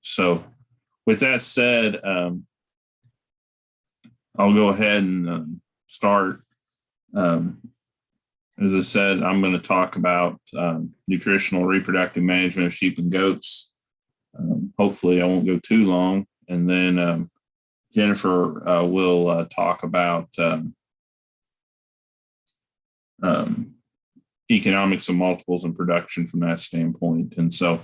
So with that said, I'll go ahead and start. As I said, I'm going to talk about nutritional reproductive management of sheep and goats. Hopefully I won't go too long. And then Jennifer will talk about economics of multiples and production from that standpoint. And so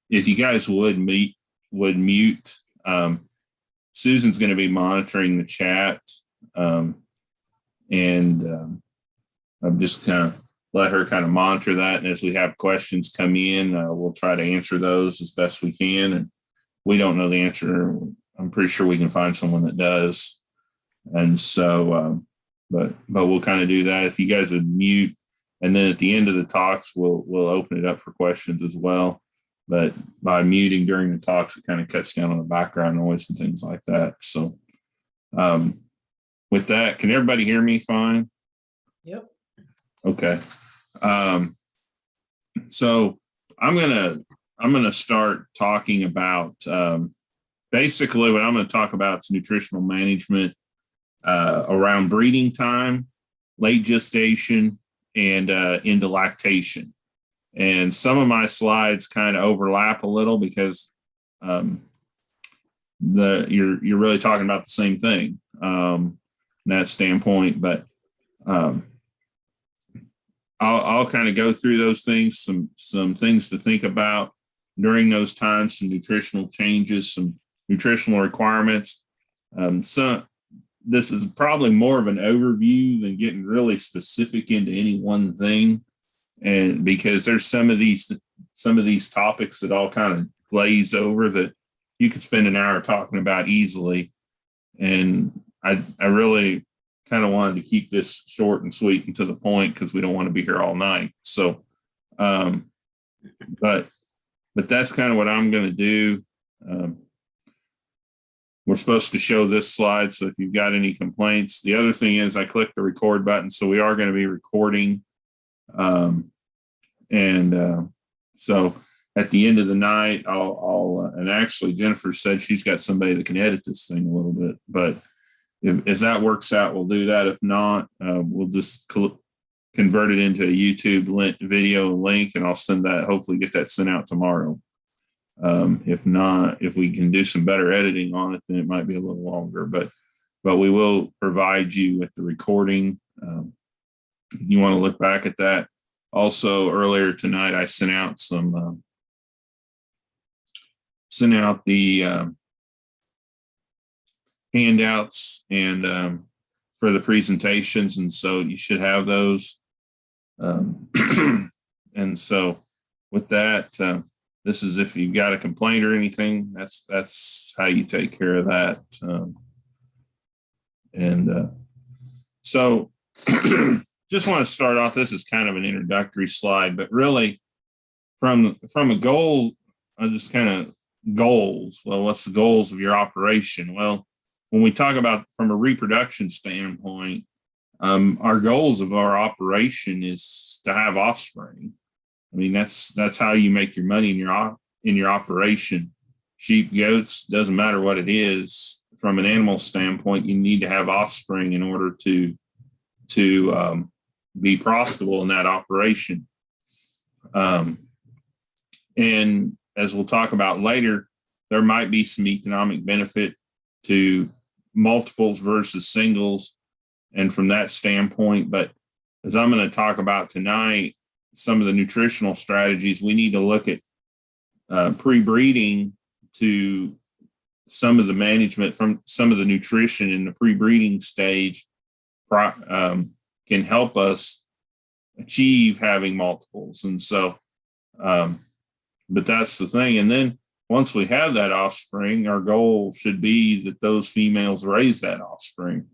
if you guys would mute, Susan's going to be monitoring the chat. I'm just kind of let her kind of monitor that. And as we have questions come in, we'll try to answer those as best we can. And we don't know the answer. I'm pretty sure we can find someone that does. And so, but we'll kind of do that. If you guys would mute, and then at the end of the talks, we'll open it up for questions as well. But by muting during the talks, it kind of cuts down on the background noise and things like that. So with that, can everybody hear me fine? Yep. Okay. So I'm gonna start talking about basically what I'm going to talk about is nutritional management around breeding time, late gestation, and into lactation. And some of my slides kind of overlap a little because you're really talking about the same thing from that standpoint. But I'll kind of go through those things, some things to think about during those times, some nutritional changes, some nutritional requirements. So this is probably more of an overview than getting really specific into any one thing. And because there's some of these topics that all kind of glaze over that you could spend an hour talking about easily. And I really kind of wanted to keep this short and sweet and to the point because we don't want to be here all night. So, but that's kind of what I'm going to do. We're supposed to show this slide. So if you've got any complaints, the other thing is I clicked the record button. So we are going to be recording. So at the end of the night, I'll and actually Jennifer said she's got somebody that can edit this thing a little bit, but if that works out, we'll do that. If not, we'll just convert it into a YouTube video link, and I'll send that, hopefully get that sent out tomorrow. If not, if we can do some better editing on it, then it might be a little longer, but we will provide you with the recording. If you want to look back at that. Also, earlier tonight, I sent out the handouts and for the presentations, and so you should have those. And so with that, this is if you've got a complaint or anything, that's how you take care of that. So just want to start off. This is kind of an introductory slide, but really from a goal, just kind of goals. Well, what's the goals of your operation? Well, when we talk about from a reproduction standpoint, our goals of our operation is to have offspring. I mean, that's how you make your money in your operation. Sheep, goats, doesn't matter what it is. From an animal standpoint, you need to have offspring in order to be profitable in that operation. And as we'll talk about later, there might be some economic benefit to multiples versus singles. And from that standpoint, but as I'm going to talk about tonight, some of the nutritional strategies, we need to look at pre-breeding to some of the management from some of the nutrition in the pre-breeding stage can help us achieve having multiples. And so, but that's the thing. And then once we have that offspring, our goal should be that those females raise that offspring.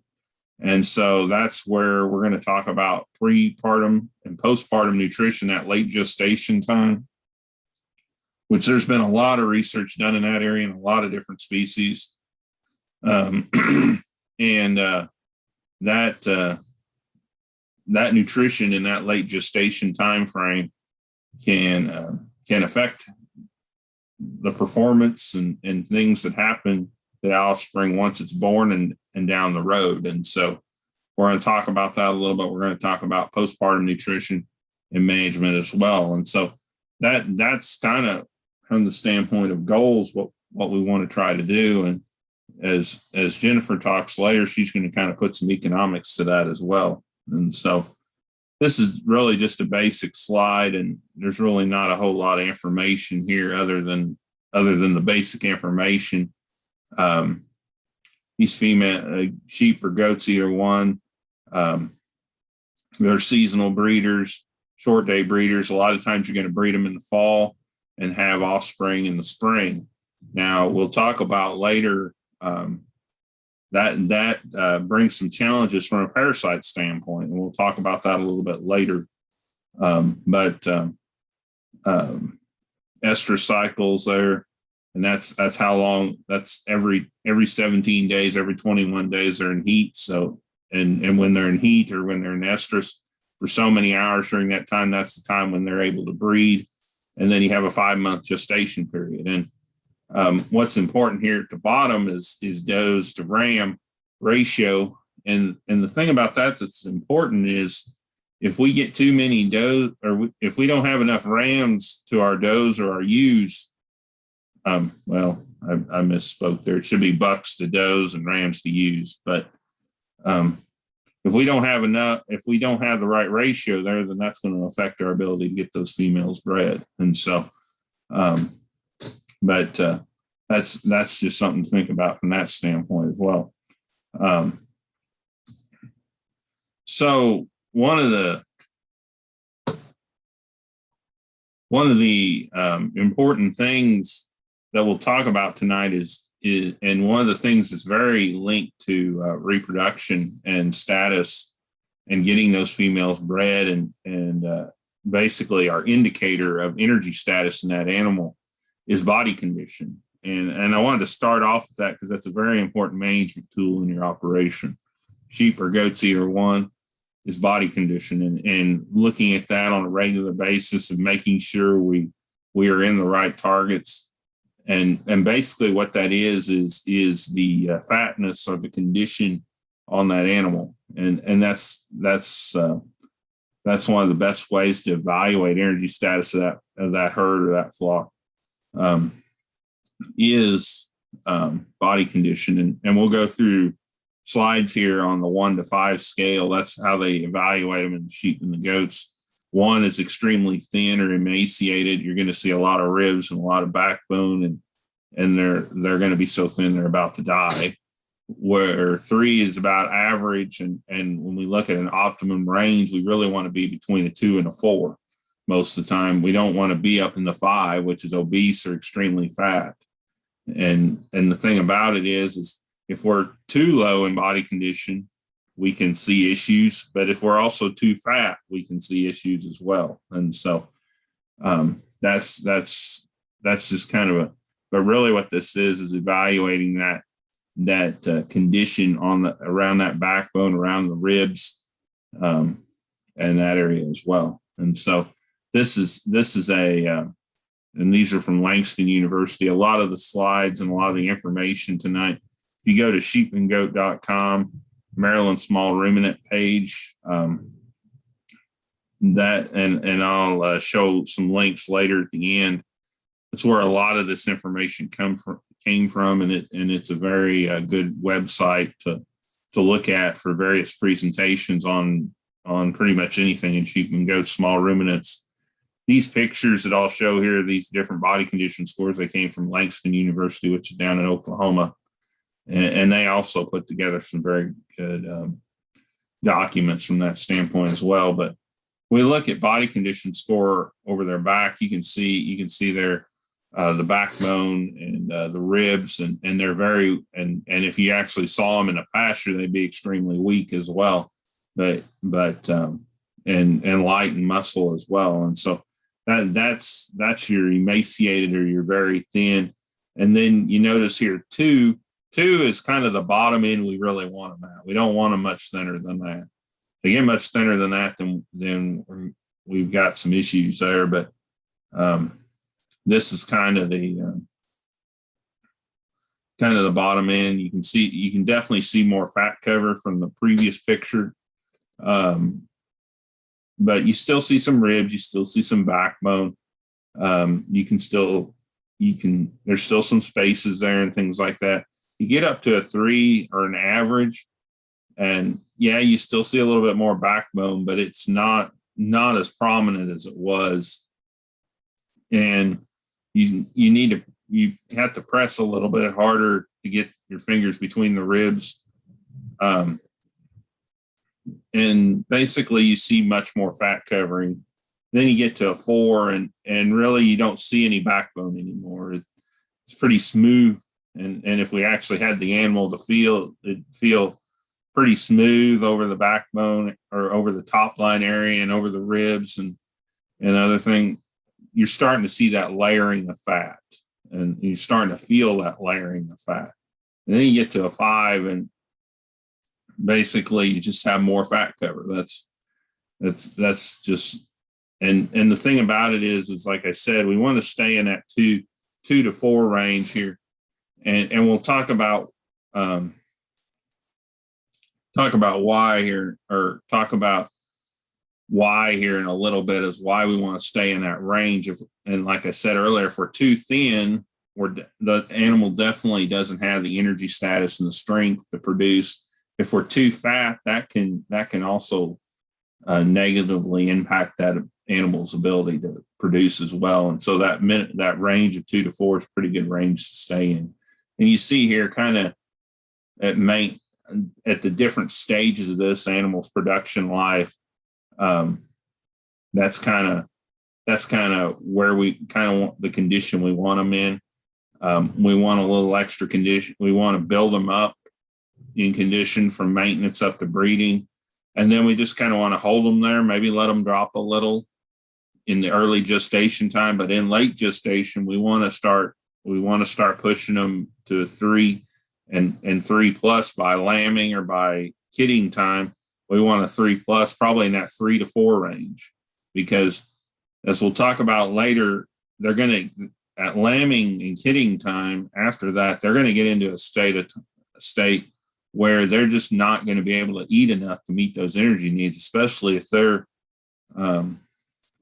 And so that's where we're going to talk about prepartum and postpartum nutrition at late gestation time, which there's been a lot of research done in that area in a lot of different species. That nutrition in that late gestation time frame can affect the performance and things that happen to the offspring once it's born and down the road. And so we're going to talk about that a little bit. We're going to talk about postpartum nutrition and management as well. And so that's kind of from the standpoint of goals, what we want to try to do. And as Jennifer talks later, she's going to kind of put some economics to that as well. And so this is really just a basic slide, and there's really not a whole lot of information here other than the basic information. These female sheep or goats, either one, they're seasonal breeders, short day breeders. A lot of times you're going to breed them in the fall and have offspring in the spring. Now we'll talk about later that brings some challenges from a parasite standpoint, and we'll talk about that a little bit later. But estrus cycles there, and that's how long. That's every 17 days, every 21 days they're in heat. So and when they're in heat or when they're in estrus for so many hours during that time, that's the time when they're able to breed. And then you have a 5-month gestation period. And what's important here at the bottom is does to ram ratio. And the thing about that that's important is if we get too many does, or if we don't have enough rams to our does or our ewes, I misspoke there. It should be bucks to does and rams to ewes. But if we don't have enough, if we don't have the right ratio there, then that's going to affect our ability to get those females bred. And so, that's just something to think about from that standpoint as well. So one of the important things that we'll talk about tonight is and one of the things that's very linked to reproduction and status and getting those females bred and basically our indicator of energy status in that animal is body condition. And I wanted to start off with that because that's a very important management tool in your operation. Sheep or goats, either one, is body condition, and looking at that on a regular basis and making sure we are in the right targets. And basically what that is the fatness or the condition on that animal. And that's one of the best ways to evaluate energy status of that herd or that flock. Is body condition. And we'll go through slides here on the 1 to 5 scale. That's how they evaluate them in the sheep and the goats. 1 is extremely thin or emaciated. You're going to see a lot of ribs and a lot of backbone, and they're going to be so thin they're about to die. Where 3 is about average, and when we look at an optimum range, we really want to be between a 2 and a 4. Most of the time, we don't want to be up in the 5, which is obese or extremely fat. And the thing about it is if we're too low in body condition, we can see issues. But if we're also too fat, we can see issues as well. And so that's just kind of but really what this is evaluating that condition around that backbone, around the ribs, and that area as well. And so this is and these are from Langston University. A lot of the slides and a lot of the information tonight, if you go to sheepandgoat.com, Maryland Small Ruminant page, that and I'll show some links later at the end. That's where a lot of this information came from, and it's a very good website to look at for various presentations on pretty much anything in sheep and goats, small ruminants. These pictures that I'll show here, these different body condition scores, they came from Langston University, which is down in Oklahoma. And they also put together some very good documents from that standpoint as well. But we look at body condition score over their back. You can see their the backbone and the ribs, and they're very and if you actually saw them in a pasture, they'd be extremely weak as well. But and light and muscle as well. And so that's your emaciated or your very thin. And then you notice here two is kind of the bottom end we really want them at. We don't want them much thinner than that. If they get much thinner than that, then we've got some issues there. But this is kind of the bottom end. You can definitely see more fat cover from the previous picture. But you still see some ribs, you still see some backbone. There's still some spaces there and things like that. You get up to a 3 or an average, and yeah, you still see a little bit more backbone, but it's not as prominent as it was. And you have to press a little bit harder to get your fingers between the ribs. And basically you see much more fat covering. Then you get to a 4 and really you don't see any backbone anymore. It's pretty smooth. And if we actually had the animal to feel, it'd feel pretty smooth over the backbone or over the top line area and over the ribs and other thing. You're starting to see that layering of fat, and you're starting to feel that layering of fat. And then you get to a 5 and basically you just have more fat cover. That's just, and the thing about it is like I said, we want to stay in that 2 to 4 range here. And we'll talk about why here, or talk about why here in a little bit, is why we want to stay in that range of, and like I said earlier, if we're too thin, the animal definitely doesn't have the energy status and the strength to produce. If we're too fat, that can also negatively impact that animal's ability to produce as well. And so that range of 2 to 4 is a pretty good range to stay in. And you see here kind of at the different stages of this animal's production life, that's kind of where we kind of want the condition we want them in. We want a little extra condition. We want to build them up in condition from maintenance up to breeding. And then we just kind of want to hold them there, maybe let them drop a little in the early gestation time. But in late gestation, we want to start pushing them to a 3 and 3+ by lambing or by kidding time. We want a 3+, probably in that 3 to 4 range, because as we'll talk about later, they're going to, at lambing and kidding time, after that, they're going to get into a state where they're just not going to be able to eat enough to meet those energy needs, especially if they're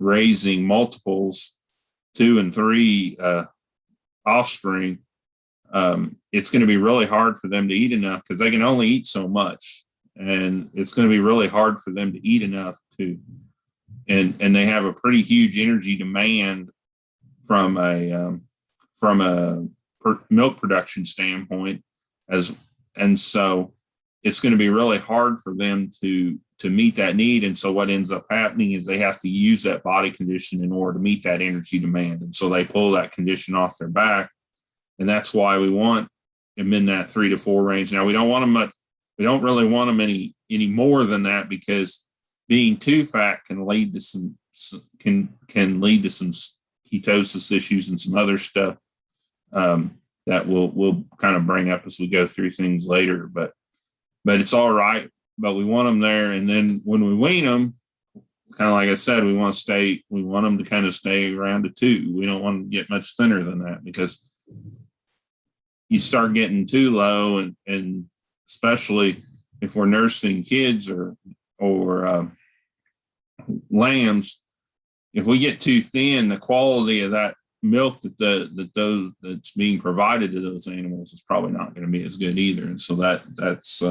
raising multiples, 2 and 3 offspring. It's going to be really hard for them to eat enough because they can only eat so much. And it's going to be really hard for them to eat enough and they have a pretty huge energy demand from a milk production standpoint, and so it's going to be really hard for them to meet that need. And so what ends up happening is they have to use that body condition in order to meet that energy demand, and so they pull that condition off their back, and that's why we want them in that 3 to 4 range. Now we don't really want them any more than that, because being too fat can lead to some ketosis issues and some other stuff that we'll kind of bring up as we go through things later. But it's all right. But we want them there, and then when we wean them, kind of like I said, we want them to kind of stay around a 2. We don't want to get much thinner than that, because you start getting too low, and especially if we're nursing kids or lambs, if we get too thin, the quality of that milk that's being provided to those animals is probably not going to be as good either. And so that's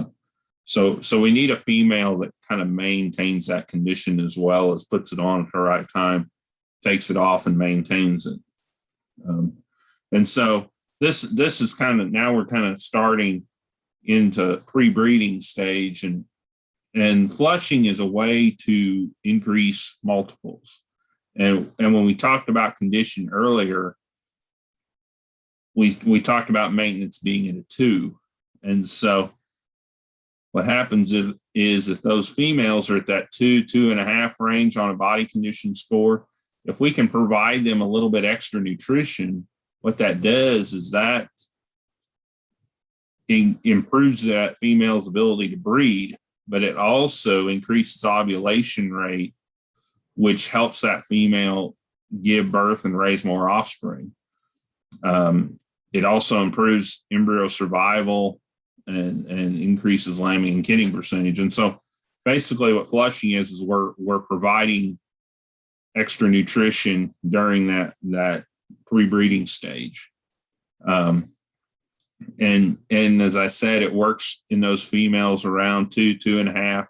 so we need a female that kind of maintains that condition, as well as puts it on at the right time, takes it off and maintains it. And so this is kind of, now we're kind of starting into pre-breeding stage, and flushing is a way to increase multiples. And when we talked about condition earlier, we talked about maintenance being at a 2. And so what happens is if those females are at that 2.5 range on a body condition score, if we can provide them a little bit extra nutrition, what that does is that improves that female's ability to breed, but it also increases ovulation rate, which helps that female give birth and raise more offspring. It also improves embryo survival and increases lambing and kidding percentage. And so basically what flushing is we're providing extra nutrition during that pre-breeding stage. And as I said, it works in those females around 2.5,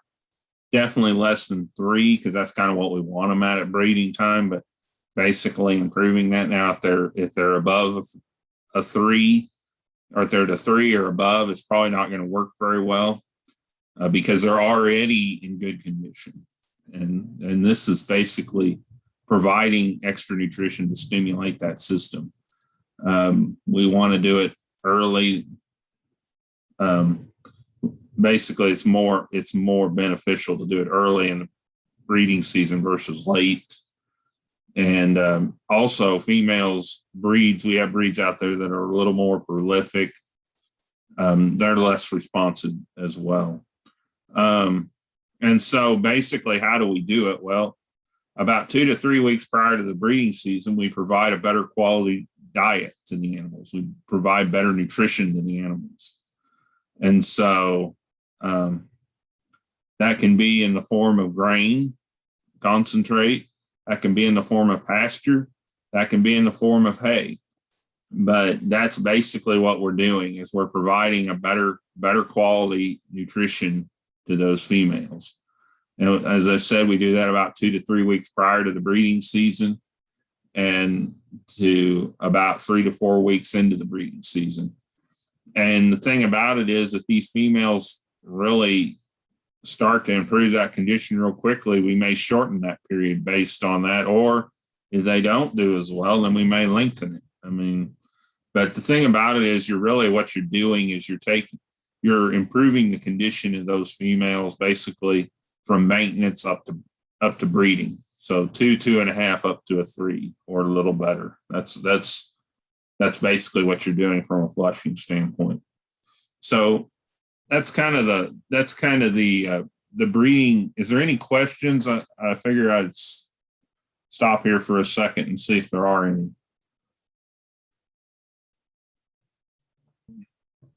definitely less than 3, because that's kind of what we want them at breeding time, but basically improving that. Now, if they're above a 3, or if they're at a 3 or above, it's probably not going to work very well because they're already in good condition. And this is basically providing extra nutrition to stimulate that system. We want to do it early. Basically, it's more beneficial to do it early in the breeding season versus late. And also females breeds, we have breeds out there that are a little more prolific. They're less responsive as well. And so basically, how do we do it? Well, about 2 to 3 weeks prior to the breeding season, we provide a better quality diet to the animals. We provide better nutrition to the animals. And so that can be in the form of grain, concentrate. That can be in the form of pasture. That can be in the form of hay. But that's basically what we're doing, is we're providing a better quality nutrition to those females. And as I said, we do that about 2 to 3 weeks prior to the breeding season and to about 3 to 4 weeks into the breeding season. And the thing about it is that these females really start to improve that condition real quickly, we may shorten that period based on that. Or if they don't do as well, then we may lengthen it. I mean, but the thing about it is what you're doing is you're improving the condition of those females basically from maintenance up to breeding. So 2.5 up to a 3 or a little better. That's basically what you're doing from a flushing standpoint. So that's kind of the breeding. Is there any questions? I figure I'd stop here for a second and see if there are any.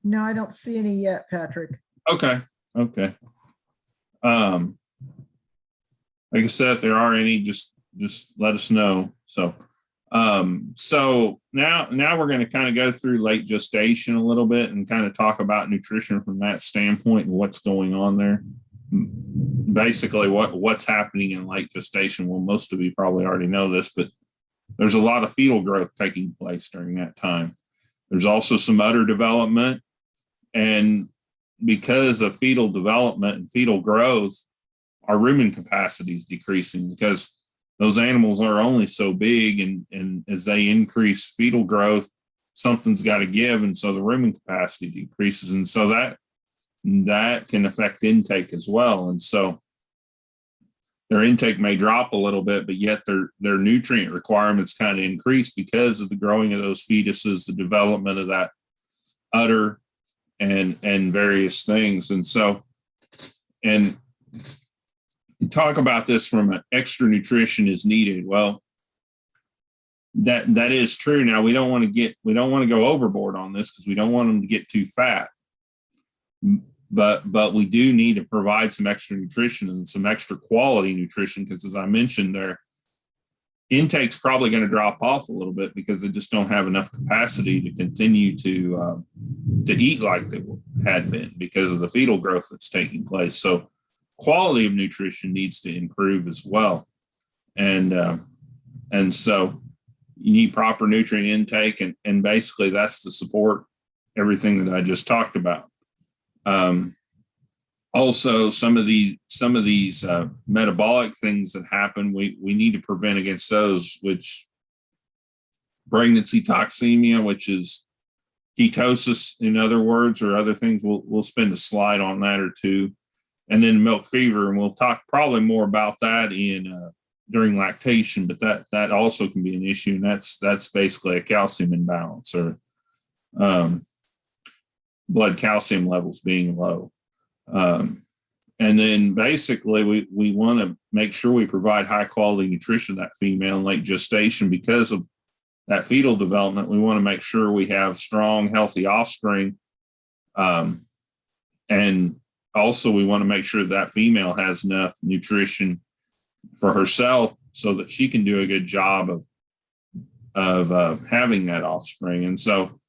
No, I don't see any yet, Patrick. Okay. Like I said, if there are any, just let us know. So now we're going to kind of go through late gestation a little bit and kind of talk about nutrition from that standpoint and what's going on there. Basically, what's happening in late gestation. Well, most of you probably already know this, but there's a lot of fetal growth taking place during that time. There's also some udder development. And because of fetal development and fetal growth, our rumen capacity is decreasing because those animals are only so big. And as they increase fetal growth, something's got to give. And so the rumen capacity decreases. And so that can affect intake as well. And so their intake may drop a little bit, but yet their nutrient requirements kind of increase because of the growing of those fetuses, the development of that udder, and various things. And so, and talk about this from an extra nutrition is needed. Well, that is true. Now we don't want to go overboard on this because we don't want them to get too fat. But we do need to provide some extra nutrition and some extra quality nutrition because, as I mentioned, their intake's probably going to drop off a little bit because they just don't have enough capacity to continue to eat like they had been because of the fetal growth that's taking place. So quality of nutrition needs to improve as well. And so you need proper nutrient intake, and basically that's to support everything that I just talked about. Also, some of these metabolic things that happen, we need to prevent against those, which pregnancy toxemia, which is ketosis, in other words, or other things. We'll spend a slide on that or two, and then milk fever, and we'll talk probably more about that during lactation. But that also can be an issue, and that's basically a calcium imbalance or blood calcium levels being low. And then basically we want to make sure we provide high quality nutrition to that female in late gestation because of that fetal development. We want to make sure we have strong, healthy offspring. And also we want to make sure that female has enough nutrition for herself so that she can do a good job of having that offspring. And so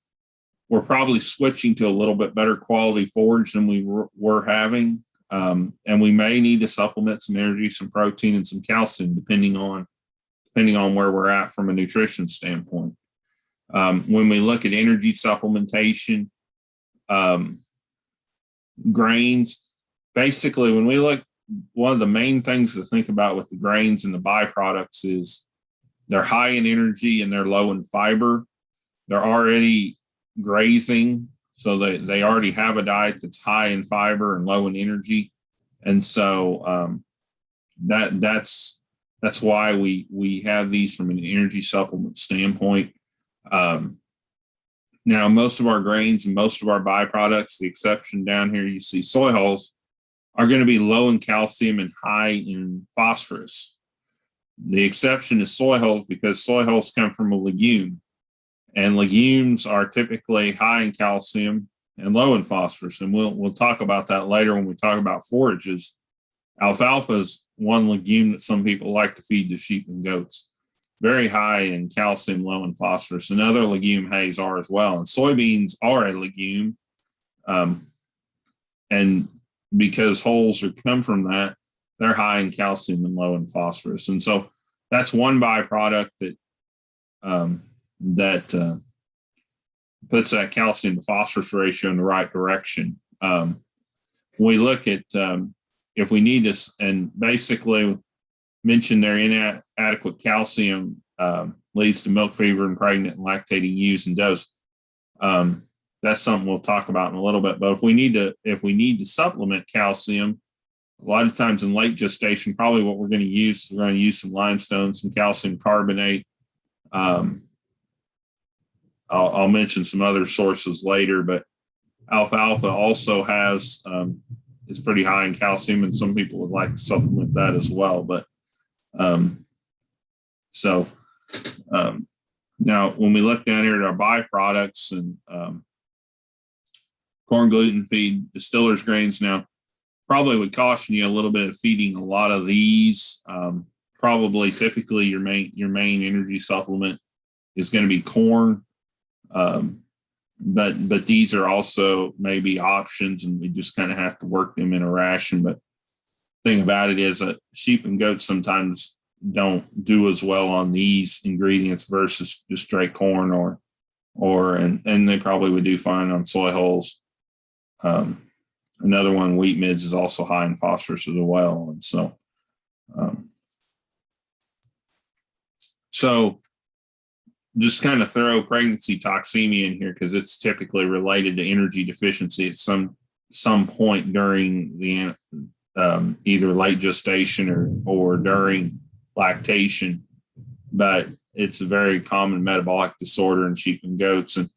we're probably switching to a little bit better quality forage than we were having. And we may need to supplement some energy, some protein, and some calcium, depending on where we're at from a nutrition standpoint. When we look at energy supplementation, grains, basically, when we look, one of the main things to think about with the grains and the byproducts is they're high in energy and they're low in fiber. They're already grazing, so they already have a diet that's high in fiber and low in energy. And so that's why we have these from an energy supplement standpoint. Now, most of our grains and most of our byproducts, the exception down here, you see soy hulls, are going to be low in calcium and high in phosphorus. The exception is soy hulls because soy hulls come from a legume, and legumes are typically high in calcium and low in phosphorus. And we'll talk about that later when we talk about forages. Alfalfa is one legume that some people like to feed to sheep and goats. Very high in calcium, low in phosphorus. And other legume hays are as well. And soybeans are a legume. And because hulls come from that, they're high in calcium and low in phosphorus. And so that's one byproduct that puts that calcium to phosphorus ratio in the right direction. We look at if we need to, and basically mention their inadequate calcium leads to milk fever in pregnant and lactating ewes and does. That's something we'll talk about in a little bit. But if we need to supplement calcium, a lot of times in late gestation, probably what we're going to use is we're going to use some limestone, some calcium carbonate. I'll mention some other sources later, but alfalfa also has is pretty high in calcium, and some people would like to supplement that as well. But now when we look down here at our byproducts and corn gluten feed, distillers grains, now probably would caution you a little bit of feeding a lot of these. Probably typically your main energy supplement is going to be corn. But these are also maybe options, and we just kind of have to work them in a ration. But the thing about it is that sheep and goats sometimes don't do as well on these ingredients versus just straight corn and they probably would do fine on soy hulls. Another one, wheat midds, is also high in phosphorus as well. And so just kind of throw pregnancy toxemia in here because it's typically related to energy deficiency at some point during the either late gestation or during lactation. But it's a very common metabolic disorder in sheep and goats. And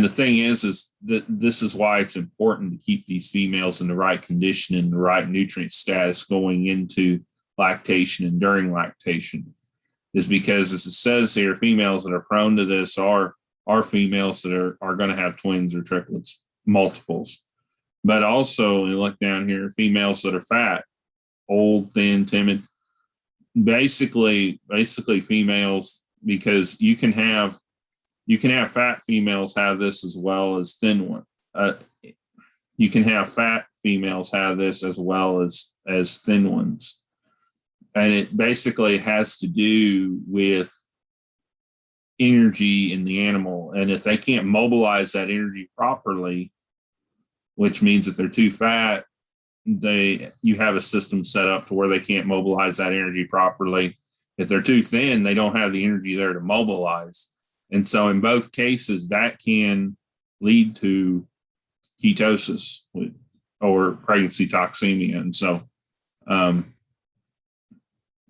the thing is that this is why it's important to keep these females in the right condition and the right nutrient status going into lactation and during lactation. Is because, as it says here, females that are prone to this are females that are going to have twins or triplets, multiples. But also, you look down here, females that are fat, old, thin, timid. Basically females, because you can have fat females have this as well as thin one. You can have fat females have this as well as thin ones. And it basically has to do with energy in the animal. And if they can't mobilize that energy properly, which means that they're too fat, you have a system set up to where they can't mobilize that energy properly. If they're too thin, they don't have the energy there to mobilize. And so in both cases, that can lead to ketosis or pregnancy toxemia. And so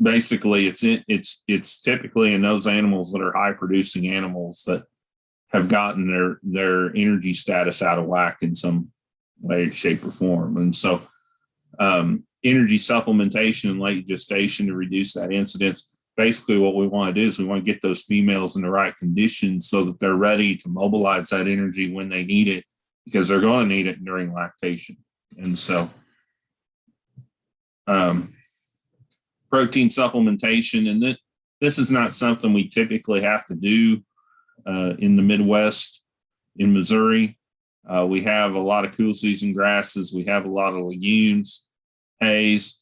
basically it's typically in those animals that are high producing animals that have gotten their energy status out of whack in some way, shape, or form. And so Energy supplementation in late gestation to reduce that incidence. Basically, what we want to do is we want to get those females in the right conditions so that they're ready to mobilize that energy when they need it, because they're going to need it during lactation. And so protein supplementation, and this is not something we typically have to do in the Midwest. In Missouri, we have a lot of cool season grasses. We have a lot of legumes, hays.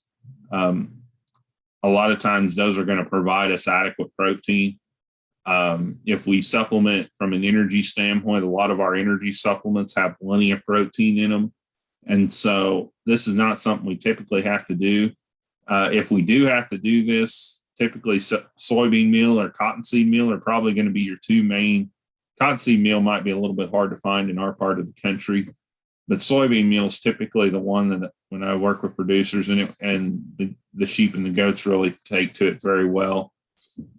A lot of times those are going to provide us adequate protein. If we supplement from an energy standpoint, a lot of our energy supplements have plenty of protein in them. And so this is not something we typically have to do. If we do have to do this, typically soybean meal or cottonseed meal are probably going to be your two main. Cottonseed meal might be a little bit hard to find in our part of the country, but soybean meal is typically the one that when I work with producers and the sheep and the goats really take to it very well.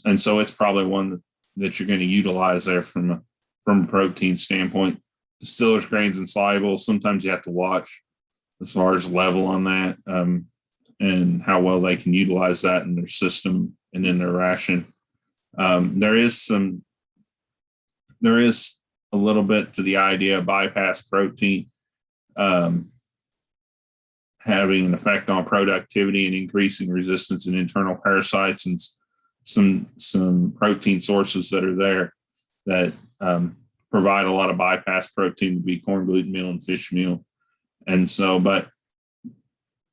And so it's probably one that you're going to utilize there from a protein standpoint. Distillers, grains, and solubles, sometimes you have to watch as far as level on that and how well they can utilize that in their system and in their ration. There is a little bit to the idea of bypass protein having an effect on productivity and increasing resistance in internal parasites, and some protein sources that are there that provide a lot of bypass protein to be corn gluten meal and fish meal. And so, but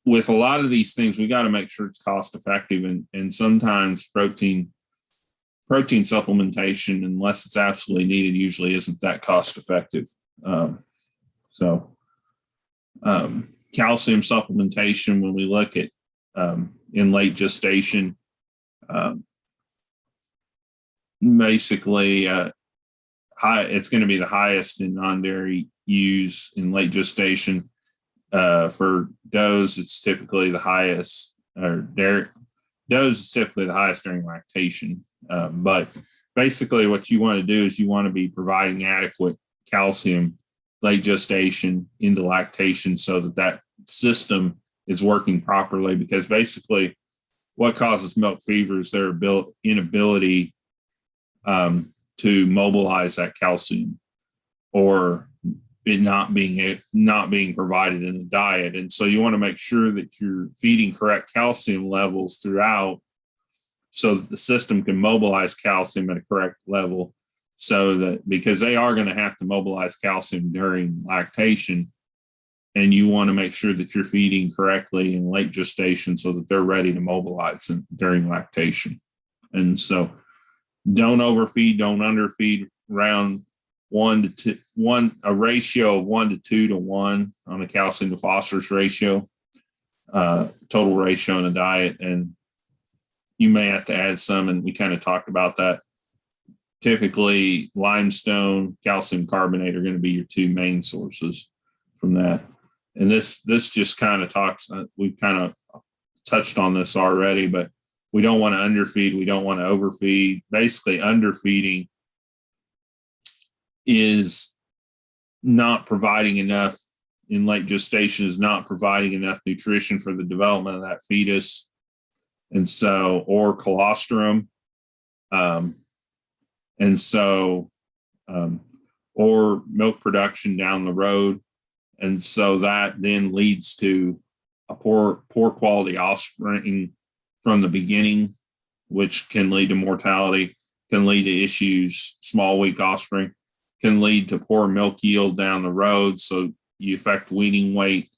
with a lot of these things, we got to make sure it's cost effective, and sometimes protein supplementation, unless it's absolutely needed, usually isn't that cost effective. Calcium supplementation, when we look at in late gestation, basically it's going to be the highest in non-dairy use in late gestation. For does, it's typically the highest, or does is typically the highest during lactation. But basically what you want to do is you want to be providing adequate calcium late gestation into lactation so that system is working properly, because basically what causes milk fever is their inability to mobilize that calcium, or it not being provided in the diet. And so you want to make sure that you're feeding correct calcium levels throughout so that the system can mobilize calcium at a correct level, so that, because they are going to have to mobilize calcium during lactation, and you want to make sure that you're feeding correctly in late gestation so that they're ready to mobilize during lactation. And so don't overfeed, don't underfeed. Around a ratio of 1 to 2 to 1 on a calcium to phosphorus ratio, total ratio in a diet. And you may have to add some, and we kind of talked about that. Typically, limestone, calcium carbonate are going to be your two main sources from that. And this just kind of talks, we've kind of touched on this already, but we don't want to underfeed. We don't want to overfeed. Basically, underfeeding is not providing enough in late gestation, is not providing enough nutrition for the development of that fetus. And so, or colostrum. And so, or milk production down the road. And so that then leads to a poor quality offspring from the beginning, which can lead to mortality, can lead to issues, small, weak offspring, can lead to poor milk yield down the road. So you affect weaning weight,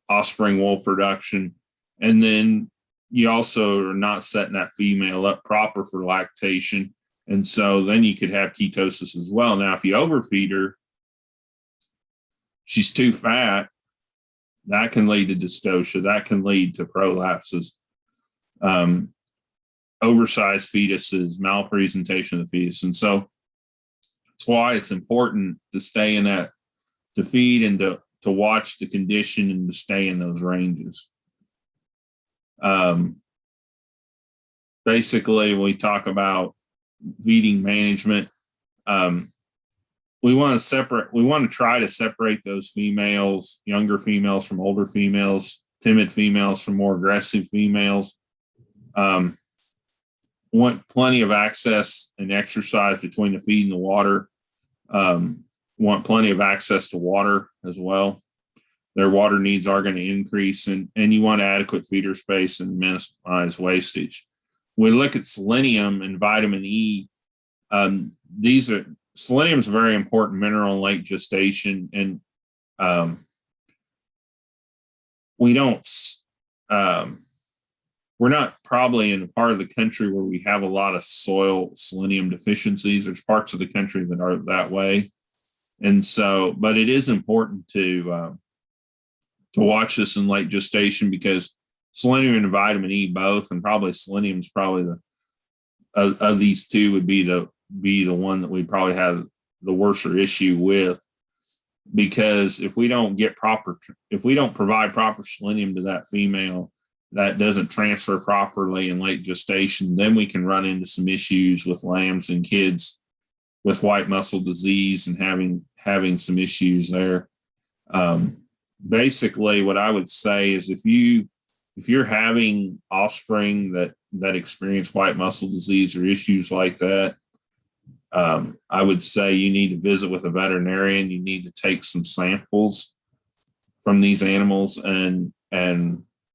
offspring wool production, and then you also are not setting that female up proper for lactation. And so then you could have ketosis as well. Now, if you overfeed her, she's too fat, that can lead to dystocia, that can lead to prolapses, oversized fetuses, malpresentation of the fetus. And so that's why it's important to stay in that, to feed and to watch the condition and to stay in those ranges. Basically, we talk about feeding management. we want to try to separate those females, younger females from older females, timid females from more aggressive females. Want plenty of access and exercise between the feed and the water. Want plenty of access to water as well. Their water needs are going to increase, and you want adequate feeder space and minimize wastage. We look at selenium and vitamin E. Selenium is a very important mineral in late gestation, and we're not probably in a part of the country where we have a lot of soil selenium deficiencies. There's parts of the country that are that way. And so, but it is important to watch this in late gestation, because selenium and vitamin E both, and probably selenium is probably of these two would be the one that we probably have the worser issue with, because if we don't provide proper selenium to that female, that doesn't transfer properly in late gestation, then we can run into some issues with lambs and kids with white muscle disease and having some issues there. Basically, what I would say is if you're having offspring that experience white muscle disease or issues like that, I would say you need to visit with a veterinarian. You need to take some samples from these animals and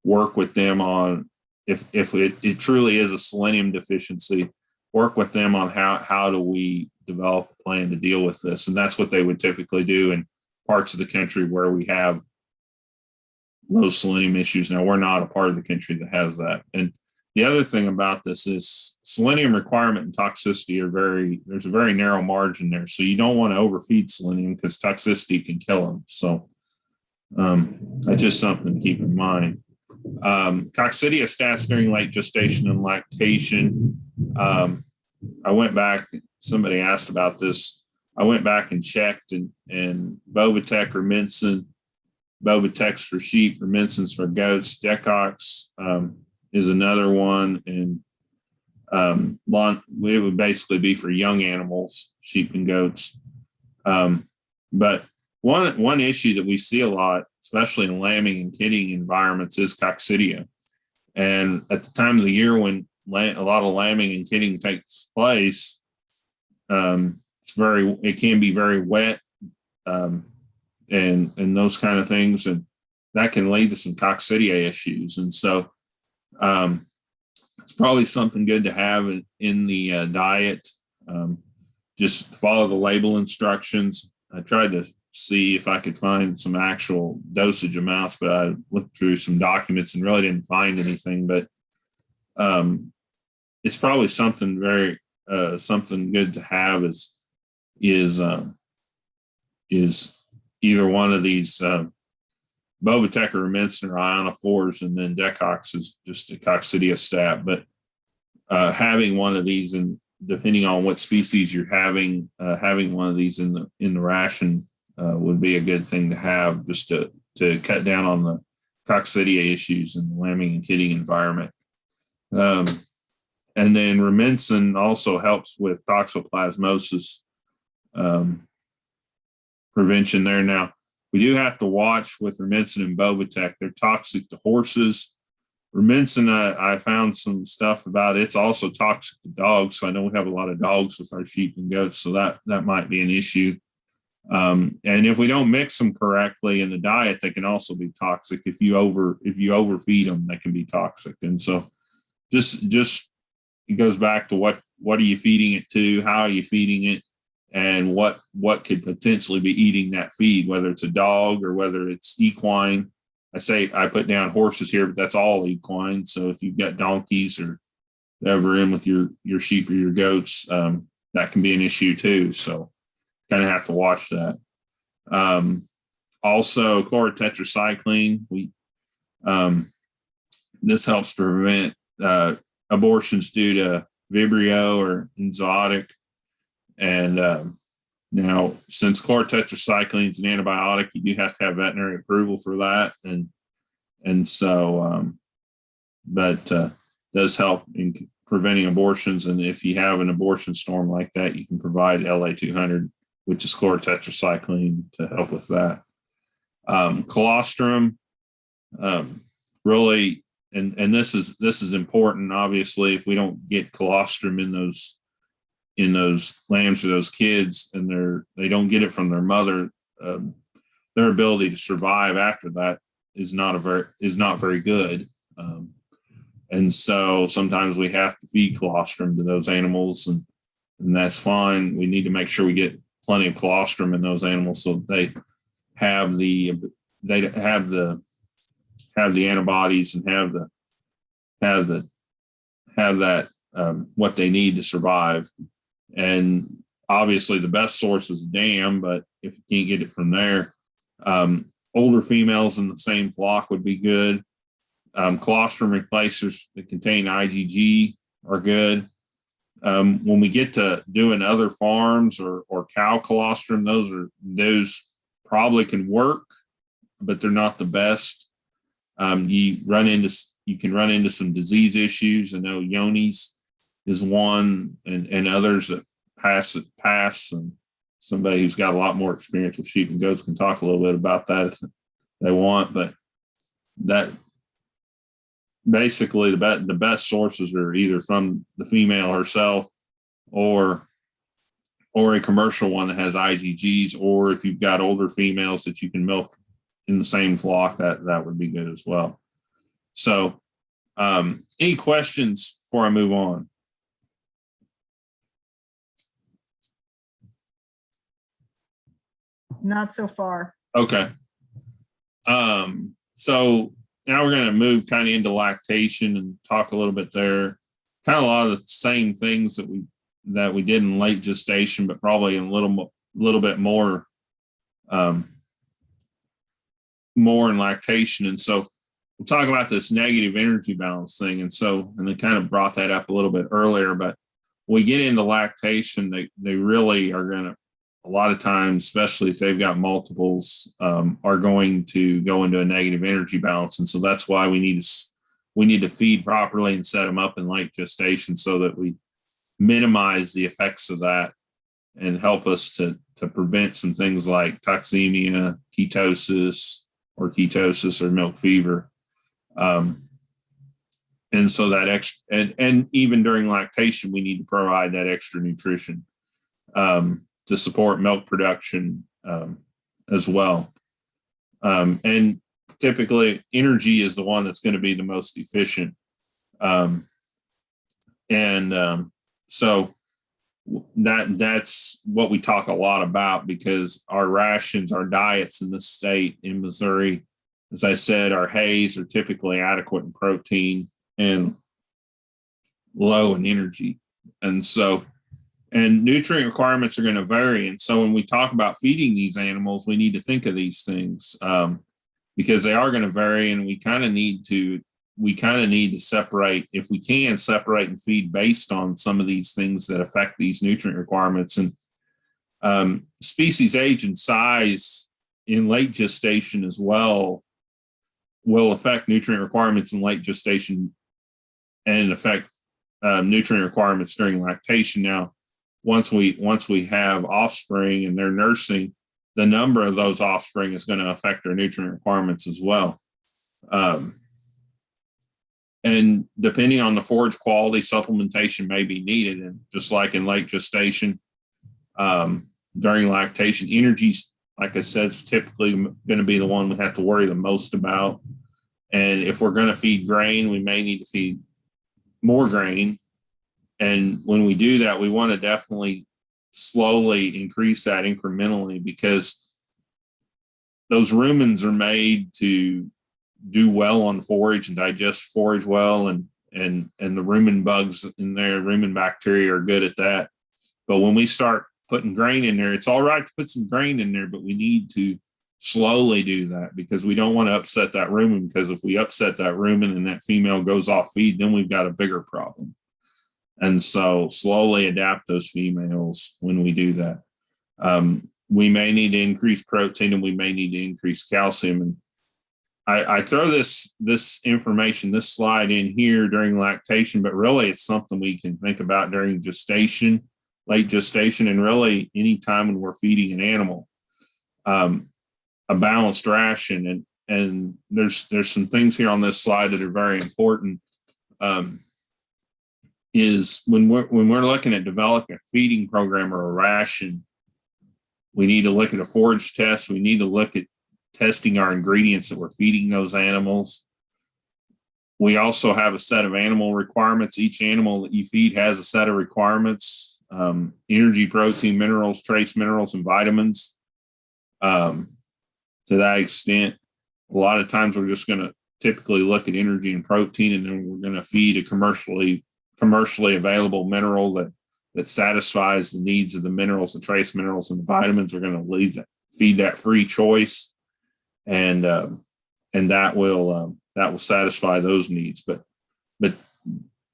work with them on if it truly is a selenium deficiency. Work with them on how do we develop a plan to deal with this, and that's what they would typically do in parts of the country where we have low selenium issues. Now, we're not a part of the country that has that. And the other thing about this is selenium requirement and toxicity there's a very narrow margin there. So you don't want to overfeed selenium because toxicity can kill them. So that's just something to keep in mind. Coccidia stats during late gestation and lactation. I went back, somebody asked about this. I went back and checked, and Bovatec or Minson, Bovatec's for sheep, or Minson's for goats. Decox is another one, and it would basically be for young animals, sheep and goats. But one issue that we see a lot, especially in lambing and kidding environments, is coccidia. And at the time of the year when a lot of lambing and kidding takes place, it can be very wet, and those kind of things, and that can lead to some coccidia issues. And so it's probably something good to have in the diet. Just follow the label instructions. I tried to see if I could find some actual dosage amounts, but I looked through some documents and really didn't find anything. But it's probably something something good to have is either one of these Bovatec or Minson or ionophores, and then Decox is just a coccidia stat. But having one of these, and depending on what species you're having one of these in the ration would be a good thing to have, just to cut down on the coccidia issues in the lambing and kidding environment. And then Rumensin also helps with toxoplasmosis prevention there. Now, we do have to watch with Rumensin and Bovatec. They're toxic to horses. Rumensin, I found some stuff about it's also toxic to dogs. So I know we have a lot of dogs with our sheep and goats, so that might be an issue. And if we don't mix them correctly in the diet, they can also be toxic. If you overfeed them, they can be toxic. And so just it goes back to what are you feeding it to, how are you feeding it, and what could potentially be eating that feed, whether it's a dog or whether it's equine. I put down horses here, but that's all equine. So if you've got donkeys or whatever in with your sheep or your goats, that can be an issue too. So kind of have to watch that. Also, chlorotetracycline. This helps prevent abortions due to Vibrio or enzootic. And now, since chlorotetracycline is an antibiotic, you do have to have veterinary approval for that, and so, but does help in preventing abortions. And if you have an abortion storm like that, you can provide LA 200 which is chlorotetracycline to help with that. Colostrum, really, and this is important. Obviously, if we don't get colostrum in those lambs or those kids, and they don't get it from their mother, their ability to survive after that is not very good. And so sometimes we have to feed colostrum to those animals, and that's fine. We need to make sure we get plenty of colostrum in those animals so they have the antibodies and have that what they need to survive. And obviously the best source is dam, but if you can't get it from there, older females in the same flock would be good. Colostrum replacers that contain IgG are good. When we get to doing other farms or cow colostrum, those probably can work, but they're not the best. You can run into some disease issues. I know Yonis is one, and others that pass, and somebody who's got a lot more experience with sheep and goats can talk a little bit about that if they want. But that basically the best sources are either from the female herself or a commercial one that has IgGs, or if you've got older females that you can milk in the same flock, that would be good as well. So any questions before I move on? Not so far. Okay. So now we're going to move kind of into lactation and talk a little bit there. Kind of a lot of the same things that we did in late gestation, but probably a little bit more in lactation. And so we'll talk about this negative energy balance thing. And I kind of brought that up a little bit earlier, but when we get into lactation, they really are going to, a lot of times, especially if they've got multiples, are going to go into a negative energy balance. And so that's why we need to feed properly and set them up in late gestation so that we minimize the effects of that and help us to prevent some things like toxemia, ketosis or milk fever. And so that extra, and even during lactation, we need to provide that extra nutrition to support milk production as well. And typically energy is the one that's going to be the most efficient. So that's what we talk a lot about, because our rations, our diets in this state in Missouri, as I said, our hays are typically adequate in protein and low in energy. And nutrient requirements are going to vary. And so when we talk about feeding these animals, we need to think of these things because they are going to vary, and we kind of need to separate, if we can, separate and feed based on some of these things that affect these nutrient requirements. And species age and size in late gestation as well will affect nutrient requirements in late gestation and affect nutrient requirements during lactation. Now, once we have offspring and they're nursing, the number of those offspring is going to affect their nutrient requirements as well. And depending on the forage quality, supplementation may be needed. And just like in late gestation, during lactation, energy, like I said, is typically going to be the one we have to worry the most about. And if we're going to feed grain, we may need to feed more grain. And when we do that, we want to definitely slowly increase that incrementally, because those rumens are made to do well on forage and digest forage well, and the rumen bugs in there, rumen bacteria are good at that. But when we start putting grain in there, it's all right to put some grain in there, but we need to slowly do that, because we don't want to upset that rumen, because if we upset that rumen and that female goes off feed, then we've got a bigger problem. And so slowly adapt those females when we do that. We may need to increase protein, and we may need to increase calcium. And I throw this information, this slide in here during lactation, but really it's something we can think about during gestation late gestation, and really any time when we're feeding an animal, a balanced ration. And there's some things here on this slide that are very important. Is when we're looking at developing a feeding program or a ration, we need to look at a forage test. We need to look at testing our ingredients that we're feeding those animals. We also have a set of animal requirements. Each animal that you feed has a set of requirements: energy, protein, minerals, trace minerals, and vitamins. To that extent, a lot of times we're just going to typically look at energy and protein, and then we're going to feed a commercially available mineral that satisfies the needs of the minerals, the trace minerals, and the vitamins. We're going to feed that free choice, and that will satisfy those needs. But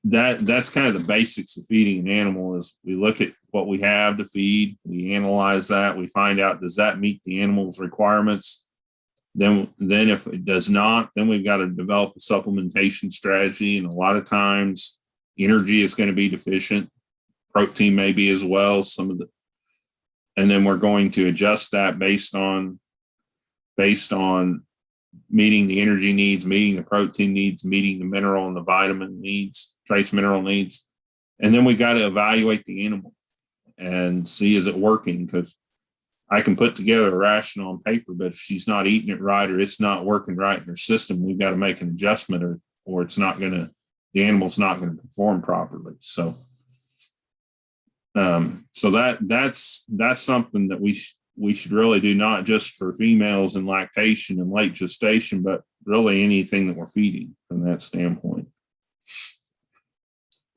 that's kind of the basics of feeding an animal. Is we look at what we have to feed, we analyze that, we find out, does that meet the animal's requirements? Then if it does not, then we've got to develop a supplementation strategy. And a lot of times energy is going to be deficient. Protein may be as well. And then we're going to adjust that based on meeting the energy needs, meeting the protein needs, meeting the mineral and the vitamin needs, trace mineral needs. And then we've got to evaluate the animal and see, is it working? Because I can put together a ration on paper, but if she's not eating it right, or it's not working right in her system, we've got to make an adjustment, or the animal's not going to perform properly. So that's something that we should really do, not just for females in lactation and late gestation, but really anything that we're feeding from that standpoint.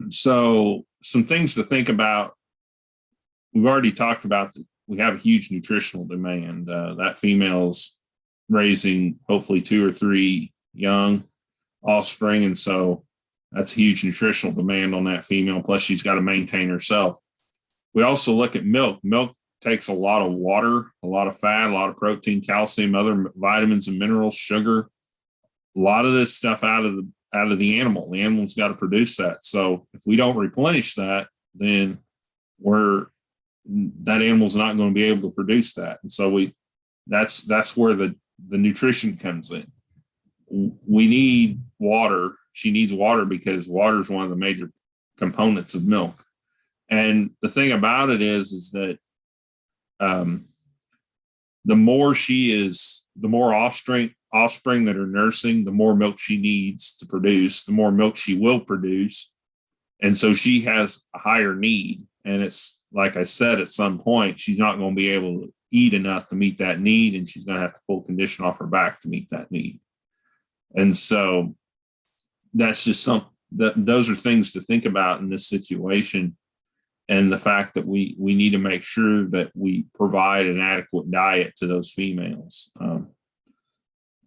So some things to think about. We've already talked about that we have a huge nutritional demand. That female's raising hopefully 2 or 3 young offspring, and so that's a huge nutritional demand on that female. Plus, she's got to maintain herself. We also look at milk. Milk takes a lot of water, a lot of fat, a lot of protein, calcium, other vitamins and minerals, sugar, a lot of this stuff out of the animal. The animal's got to produce that. So if we don't replenish that, then that animal's not going to be able to produce that. And so that's where the nutrition comes in. We need water. She needs water because water is one of the major components of milk. And the thing about it is that the more offspring that are nursing, the more milk she needs to produce, the more milk she will produce. And so she has a higher need. And it's like I said, at some point, she's not going to be able to eat enough to meet that need, and she's going to have to pull condition off her back to meet that need. And so that's just those are things to think about in this situation. And the fact that we need to make sure that we provide an adequate diet to those females.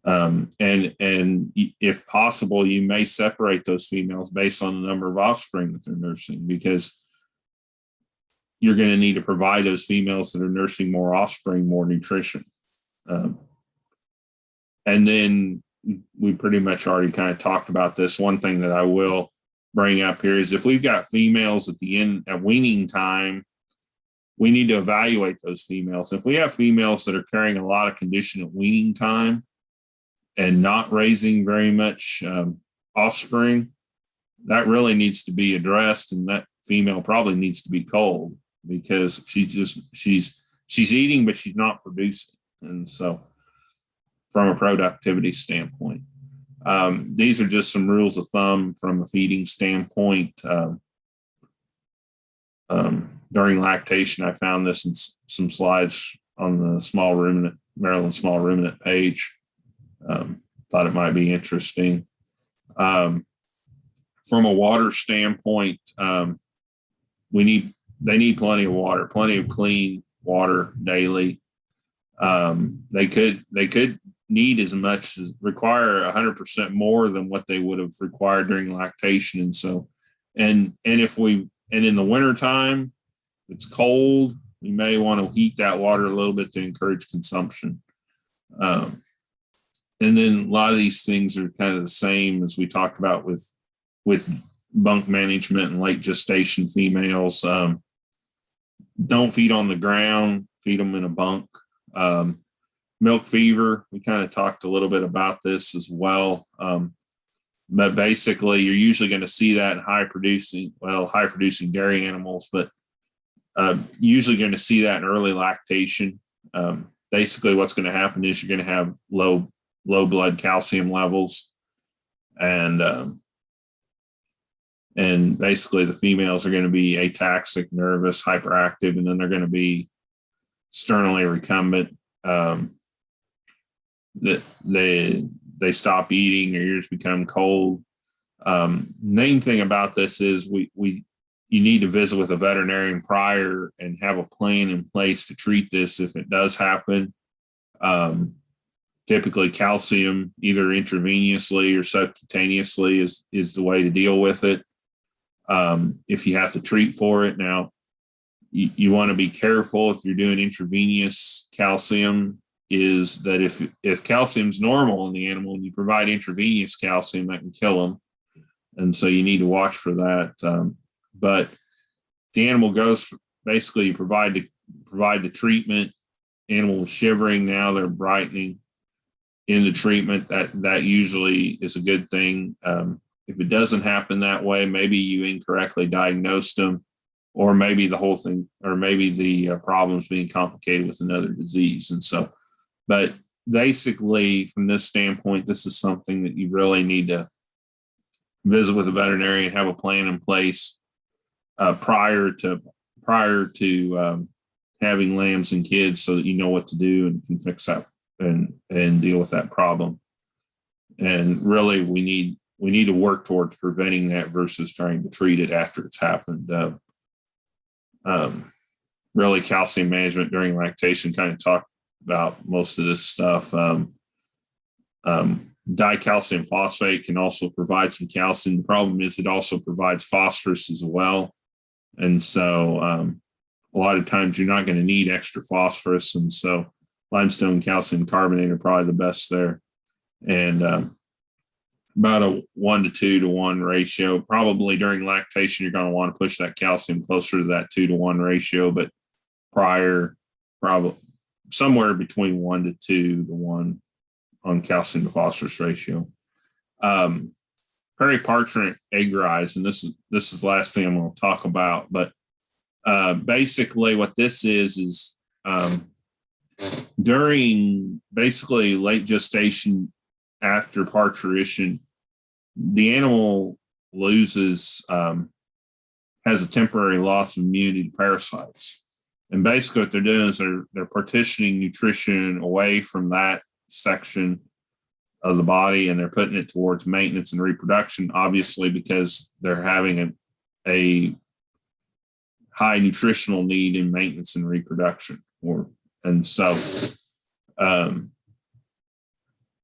And if possible, you may separate those females based on the number of offspring that they're nursing, because you're going to need to provide those females that are nursing more offspring more nutrition. And then we pretty much already kind of talked about this. One thing that I will bring up here is if we've got females at the end at weaning time, we need to evaluate those females. If we have females that are carrying a lot of condition at weaning time and not raising very much offspring, that really needs to be addressed, and that female probably needs to be culled, because she's eating, but she's not producing. And so from a productivity standpoint, these are just some rules of thumb from a feeding standpoint. During lactation, I found this in some slides on the Maryland small ruminant page. Thought it might be interesting. From a water standpoint, they need plenty of water, plenty of clean water daily. They could need as much as require 100% more than what they would have required during lactation. And so, and in the wintertime, it's cold, you may want to heat that water a little bit to encourage consumption. And then a lot of these things are kind of the same as we talked about with bunk management and late gestation females. don't feed on the ground, feed them in a bunk. Milk fever, we kind of talked a little bit about this as well. But basically, you're usually going to see that in high producing dairy animals, but usually going to see that in early lactation. Basically, what's going to happen is you're going to have low blood calcium levels, and basically the females are going to be ataxic, nervous, hyperactive, and then they're going to be sternally recumbent. That they stop eating, their ears become cold. Main thing about this is you need to visit with a veterinarian prior and have a plan in place to treat this if it does happen. Typically calcium, either intravenously or subcutaneously, is the way to deal with it. If you have to treat for it, now you want to be careful if you're doing intravenous calcium, is that if calcium's normal in the animal and you provide intravenous calcium, that can kill them. And so you need to watch for that. But the animal goes, basically you provide the treatment, animal is shivering, now they're brightening in the treatment, that usually is a good thing. If it doesn't happen that way, maybe you incorrectly diagnosed them, or maybe the whole thing, or maybe the problem's being complicated with another disease. And so, but basically from this standpoint, this is something that you really need to visit with a veterinarian, have a plan in place prior to having lambs and kids, so that you know what to do and can fix that and deal with that problem. And really, we need to work towards preventing that versus trying to treat it after it's happened. Really, calcium management during lactation, kind of talked about most of this stuff. Dicalcium phosphate can also provide some calcium. The problem is it also provides phosphorus as well. And so a lot of times you're not going to need extra phosphorus. And so limestone calcium carbonate are probably the best there. And about a 1 to 2 to 1 ratio. Probably during lactation, you're going to want to push that calcium closer to that 2 to 1 ratio, but prior, probably somewhere between 1 to 2 to 1 on calcium to phosphorus ratio. Prairie parchment egg rise, and this is the last thing I'm going to talk about, but basically what this is during basically late gestation after parturition, the animal loses, has a temporary loss of immunity to parasites. And basically what they're doing is they're partitioning nutrition away from that section of the body, and they're putting it towards maintenance and reproduction, obviously, because they're having a high nutritional need in maintenance and reproduction. And so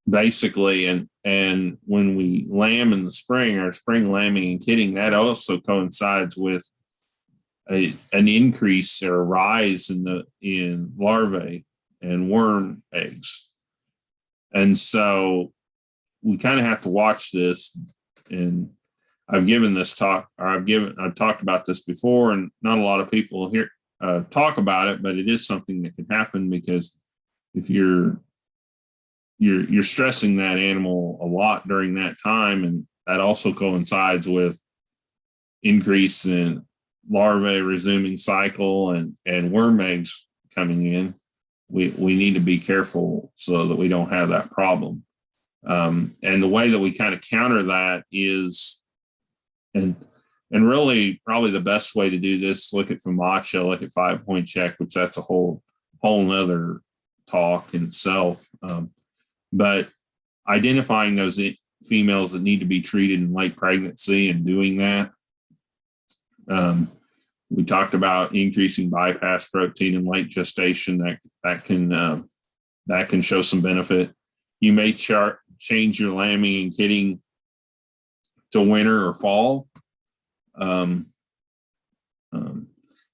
basically, and when we lamb in the spring, or spring lambing and kidding, that also coincides with an increase or a rise in larvae and worm eggs. And so we kind of have to watch this. And I've given this talk, or I've talked about this before, and not a lot of people here talk about it, but it is something that can happen, because if you're stressing that animal a lot during that time, and that also coincides with increase in larvae resuming cycle and worm eggs coming in. We need to be careful so that we don't have that problem. And the way that we kind of counter that is, and really probably the best way to do this, look at FEMACHA, look at 5-point check, which that's a whole nother talk in itself. But identifying those females that need to be treated in late pregnancy and doing that. We talked about increasing bypass protein in late gestation. That can show some benefit. You may change your lambing and kidding to winter or fall. You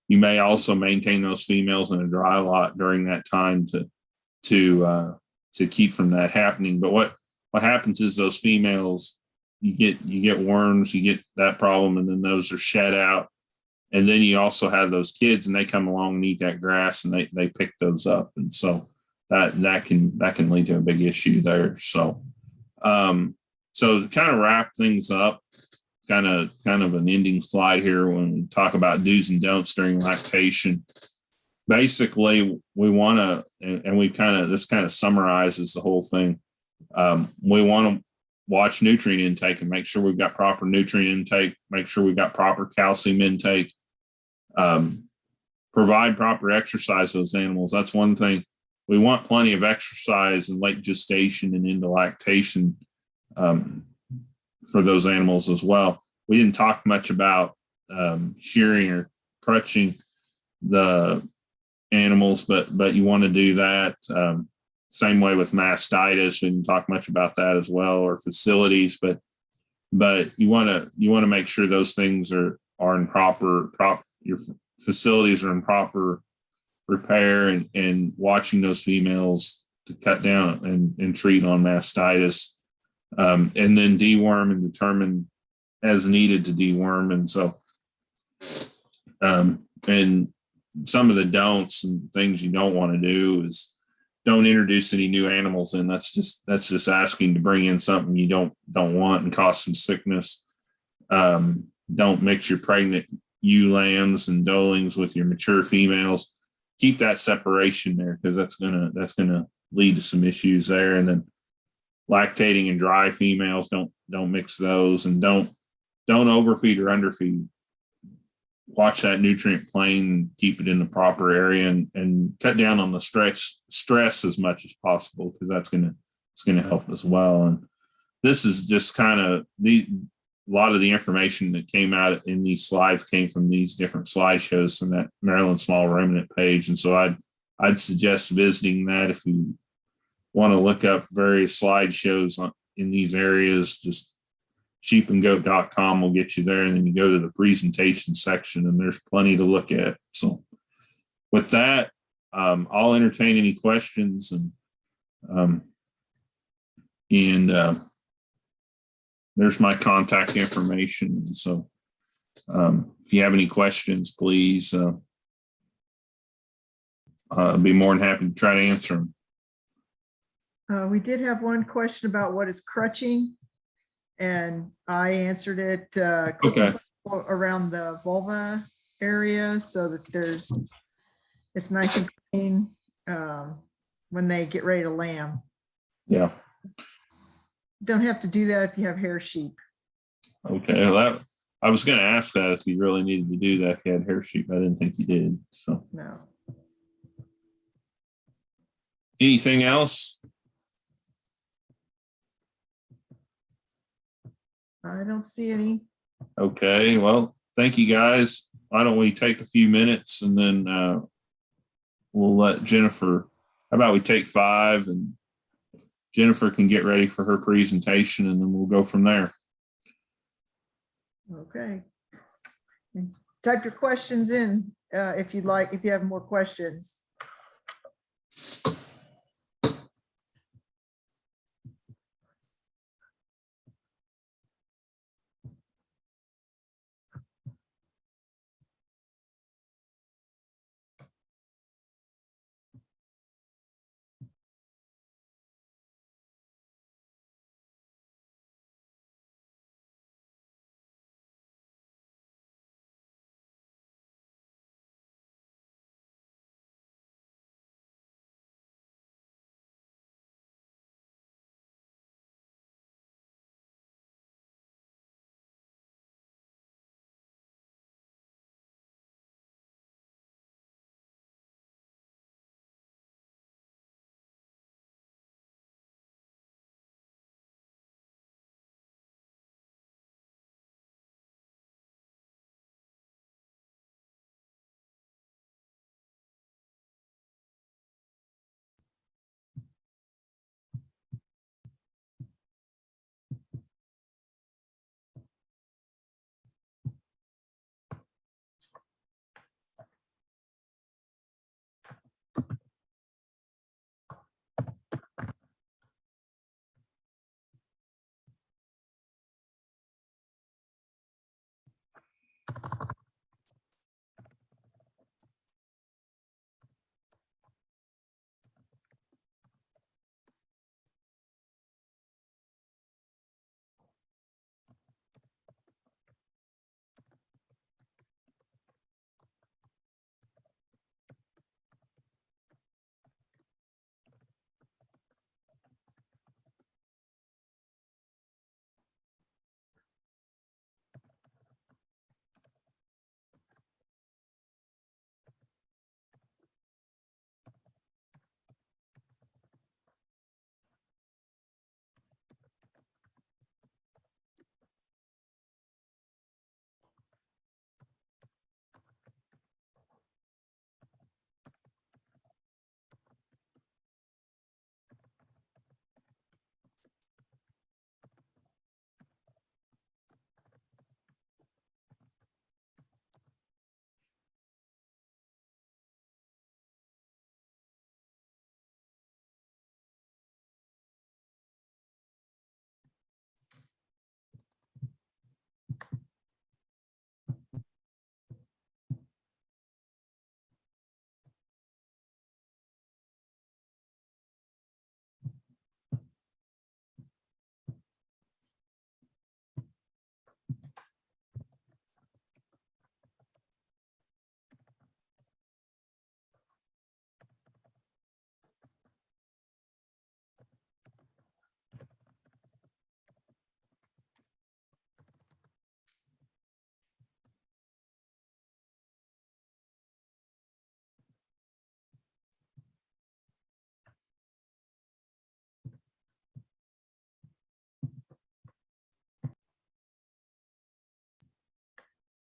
may also maintain those females in a dry lot during that time to keep from that happening. But what happens is those females, you get worms, you get that problem, and then those are shed out. and then you also have those kids, and they come along and eat that grass, and they pick those up, and so that can lead to a big issue there. So so to kind of wrap things up, kind of an ending slide here when we talk about do's and don'ts during lactation. Basically, we want to, and this kind of summarizes the whole thing. We want to watch nutrient intake and make sure we've got proper nutrient intake, make sure we've got proper calcium intake, provide proper exercise to those animals. That's one thing. We want plenty of exercise in late gestation and into lactation for those animals as well. We didn't talk much about shearing or crutching the animals, but you want to do that. Same way with mastitis. We didn't talk much about that as well, or facilities, but you want to make sure those things are in proper your facilities are in proper repair, and watching those females to cut down and treat on mastitis, and then deworm and determine as needed to deworm. And so and some of the don'ts and things you don't want to do is don't introduce any new animals in. That's just asking to bring in something you don't want and cause some sickness. Don't mix your pregnant ewe lambs and doelings with your mature females. Keep that separation there, because that's gonna lead to some issues there. And then lactating and dry females, don't mix those, and don't overfeed or underfeed. Watch that nutrient plane, keep it in the proper area, and cut down on the stress as much as possible, because it's gonna help as well. And this is just kind of a lot of the information that came out in these slides came from these different slideshows and that Maryland Small Ruminant page. And so I'd suggest visiting that if you want to look up various slideshows in these areas. Just sheepandgoat.com will get you there, and then you go to the presentation section, and there's plenty to look at. So with that, I'll entertain any questions, and there's my contact information. And so if you have any questions, please, I'll be more than happy to try to answer them. We did have one question about what is crutching, and I answered it Okay. around the vulva area, so that it's nice and clean when they get ready to lamb. Yeah. Don't have to do that if you have hair sheep. Okay. Well, I was going to ask that if you really needed to do that if you had hair sheep. I didn't think you did. So No. Anything else? I don't see any. Okay. Well, thank you guys. Why don't we take a few minutes, and then we'll let Jennifer, how about we take 5, and Jennifer can get ready for her presentation, and then we'll go from there. Okay. Type your questions in if you'd like, if you have more questions.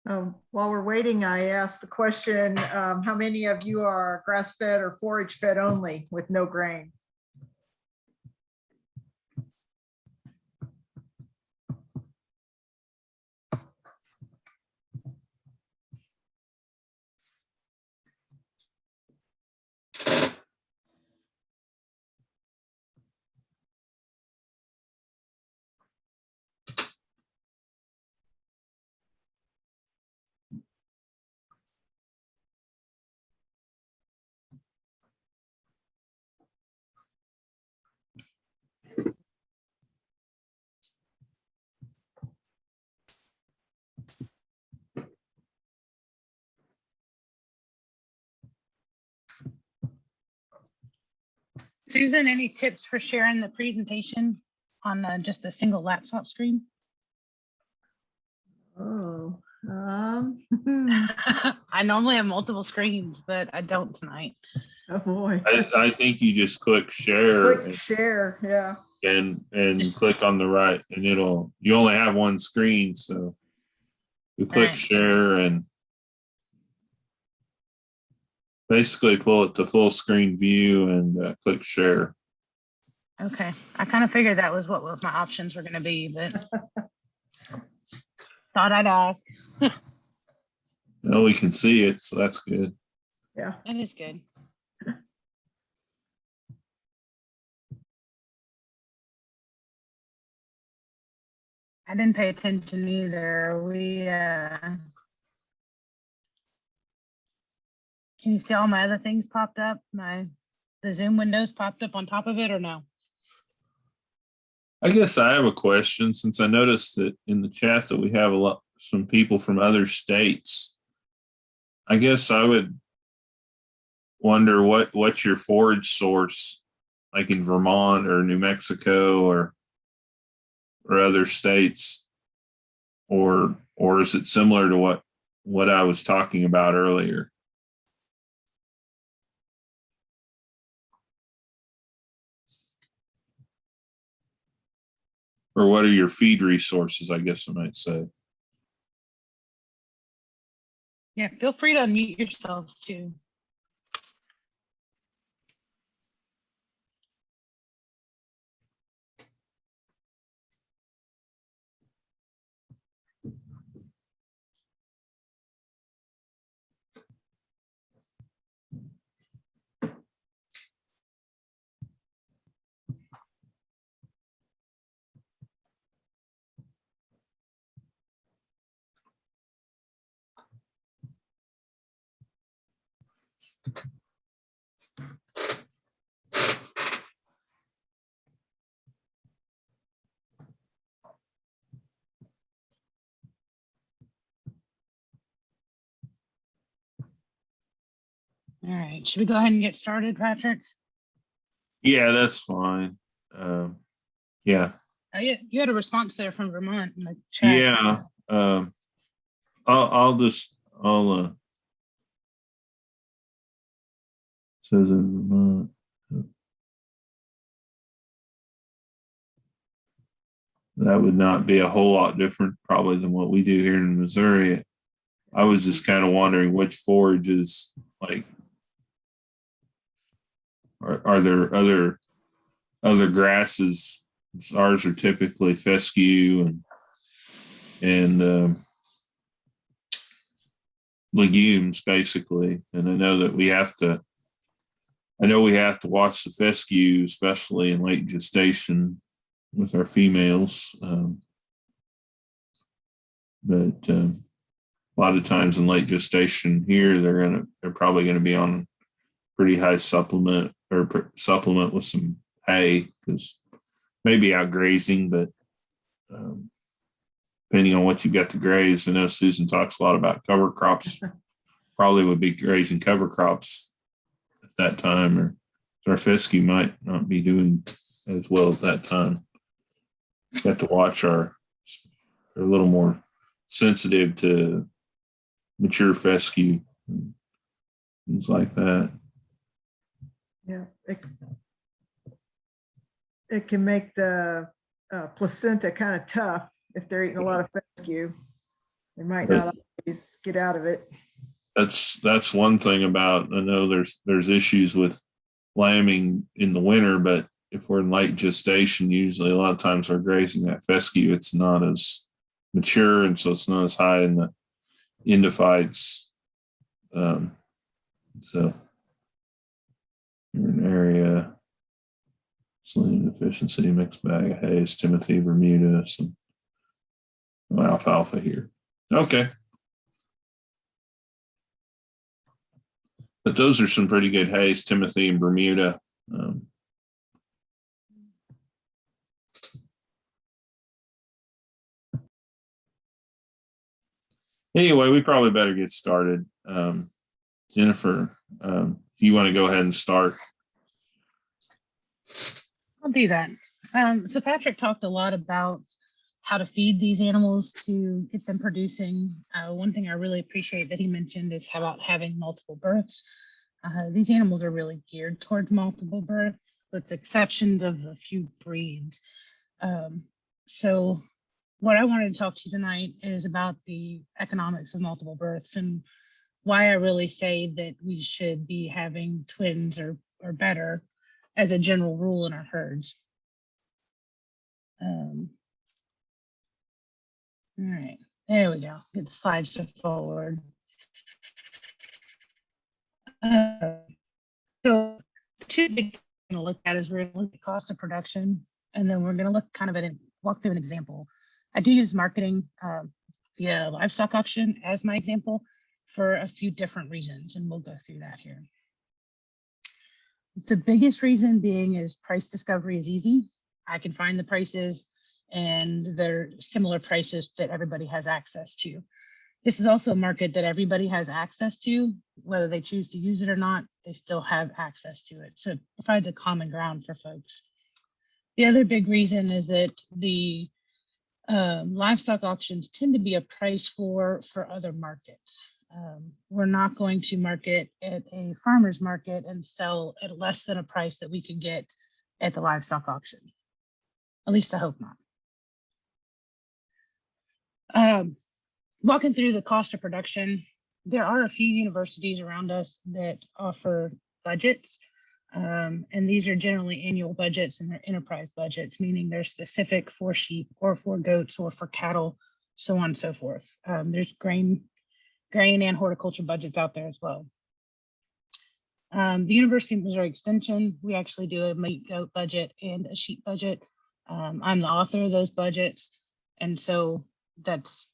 While we're waiting, I asked the question, how many of you are grass-fed or forage-fed only with no grain? Susan, any tips for sharing the presentation on just a single laptop screen? Oh, I normally have multiple screens, but I don't tonight. oh boy. I think you just click share Click share, yeah. and Just- click on the right, and you only have one screen, so you click Right. share and basically pull it to full screen view and click share. Okay, I kind of figured that was what my options were going to be, but thought I'd ask. No, we can see it, so that's good. Yeah. That is good. I didn't pay attention either. Can you see all my other things popped up? The Zoom windows popped up on top of it, or no? I guess I have a question, since I noticed that in the chat that we have some people from other states. I guess I would wonder what's your forage source, like in Vermont or New Mexico or other states, or is it similar to what I was talking about earlier? Or what are your feed resources, I guess I might say. Yeah, feel free to unmute yourselves too. All right, should we go ahead and get started, Patrick? Yeah, that's fine. Yeah. Oh, yeah, you had a response there from Vermont in the chat. Yeah. I'll says in Vermont. That would not be a whole lot different probably than what we do here in Missouri. I was just kind of wondering which forages, like, are there other grasses? Ours are typically fescue and legumes, basically. And I know we have to watch the fescue, especially in late gestation with our females. But a lot of times in late gestation here, they're probably going to be on pretty high supplement with some hay, because maybe out grazing, but depending on what you got to graze. I know Susan talks a lot about cover crops. Probably would be grazing cover crops at that time, or our fescue might not be doing as well at that time. We have to watch they're a little more sensitive to mature fescue and things like that. Yeah. It can make the placenta kind of tough if they're eating a lot of fescue. They might But- not always get out of it. That's one thing about, I know there's issues with lambing in the winter, but if we're in late gestation, usually a lot of times we're grazing that fescue, it's not as mature, and so it's not as high in the endophytes. So you're an area, selenium deficiency, mixed bag of hays, Timothy, Bermuda, some alfalfa here. Okay. But those are some pretty good hays, Timothy and Bermuda. Anyway, we probably better get started. Jennifer, if you want to go ahead and start. I'll do that. So Patrick talked a lot about how to feed these animals to get them producing. One thing I really appreciate that he mentioned is about having multiple births. These animals are really geared towards multiple births, with exceptions of a few breeds. So what I wanted to talk to you tonight is about the economics of multiple births and why I really say that we should be having twins or better as a general rule in our herds. All right, there we go. Get the slides to forward. So two big things we're going to look at is we're going to look at cost of production, and then we're going to look kind of at it, walk through an example. I do use marketing via livestock auction as my example for a few different reasons, and we'll go through that here. The biggest reason being is price discovery is easy. I can find the prices, and they're similar prices that everybody has access to. This is also a market that everybody has access to, whether they choose to use it or not, they still have access to it. So it provides a common ground for folks. The other big reason is that the livestock auctions tend to be a price floor for other markets. We're not going to market at a farmer's market and sell at less than a price that we could get at the livestock auction. At least I hope not. Walking through the cost of production, there are a few universities around us that offer budgets. And these are generally annual budgets, and they're enterprise budgets, meaning they're specific for sheep or for goats or for cattle, so on and so forth. There's grain and horticulture budgets out there as well. The University of Missouri Extension, we actually do a meat goat budget and a sheep budget. I'm the author of those budgets, and so that's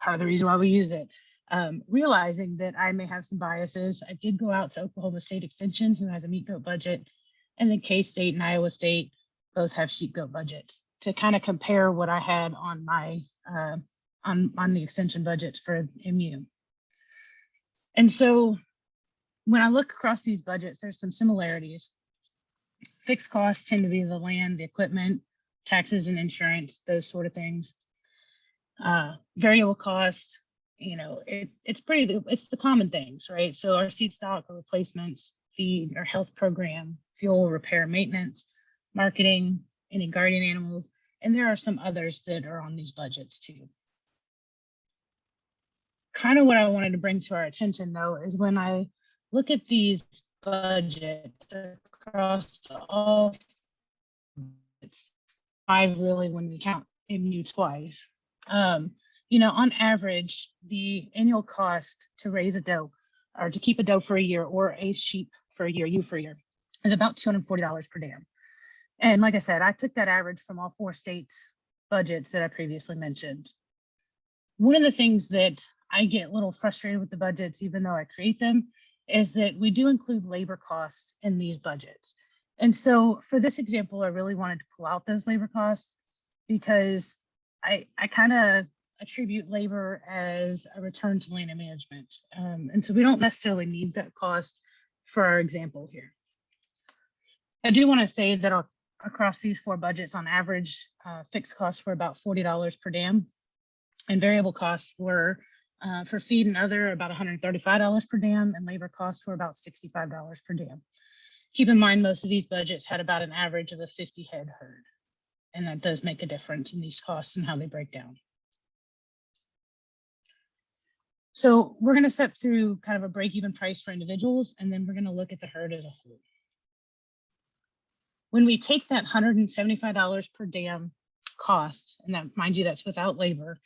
part of the reason why we use it. Realizing that I may have some biases, I did go out to Oklahoma State Extension, who has a meat goat budget, and then K-State and Iowa State both have sheep goat budgets, to kind of compare what I had on my on the extension budgets for MU. And so when I look across these budgets, there's some similarities. Fixed costs tend to be the land, the equipment, taxes and insurance, those sort of things. Variable cost, you know, it's the common things, right? So our seed stock or replacements, feed, our health program, fuel, repair, maintenance, marketing, any guardian animals, and there are some others that are on these budgets too. Kind of what I wanted to bring to our attention though is when I look at these budgets across all, it's five really when we count MU twice. You know, on average, the annual cost to raise a doe or to keep a doe for a year or a sheep for a year, ewe for a year, is about $240 per dam. And like I said, I took that average from all 4 states' budgets that I previously mentioned. One of the things that I get a little frustrated with the budgets, even though I create them, is that we do include labor costs in these budgets. And so for this example, I really wanted to pull out those labor costs because I kind of attribute labor as a return to land management. And so we don't necessarily need that cost for our example here. I do want to say that across these 4 budgets, on average, fixed costs were about $40 per dam, and variable costs were for feed and other about $135 per dam, and labor costs were about $65 per dam. Keep in mind, most of these budgets had about an average of a 50 head herd, and that does make a difference in these costs and how they break down. So we're going to step through kind of a break-even price for individuals, and then we're going to look at the herd as a whole. When we take that $175 per dam cost, and that, mind you, that's without labor,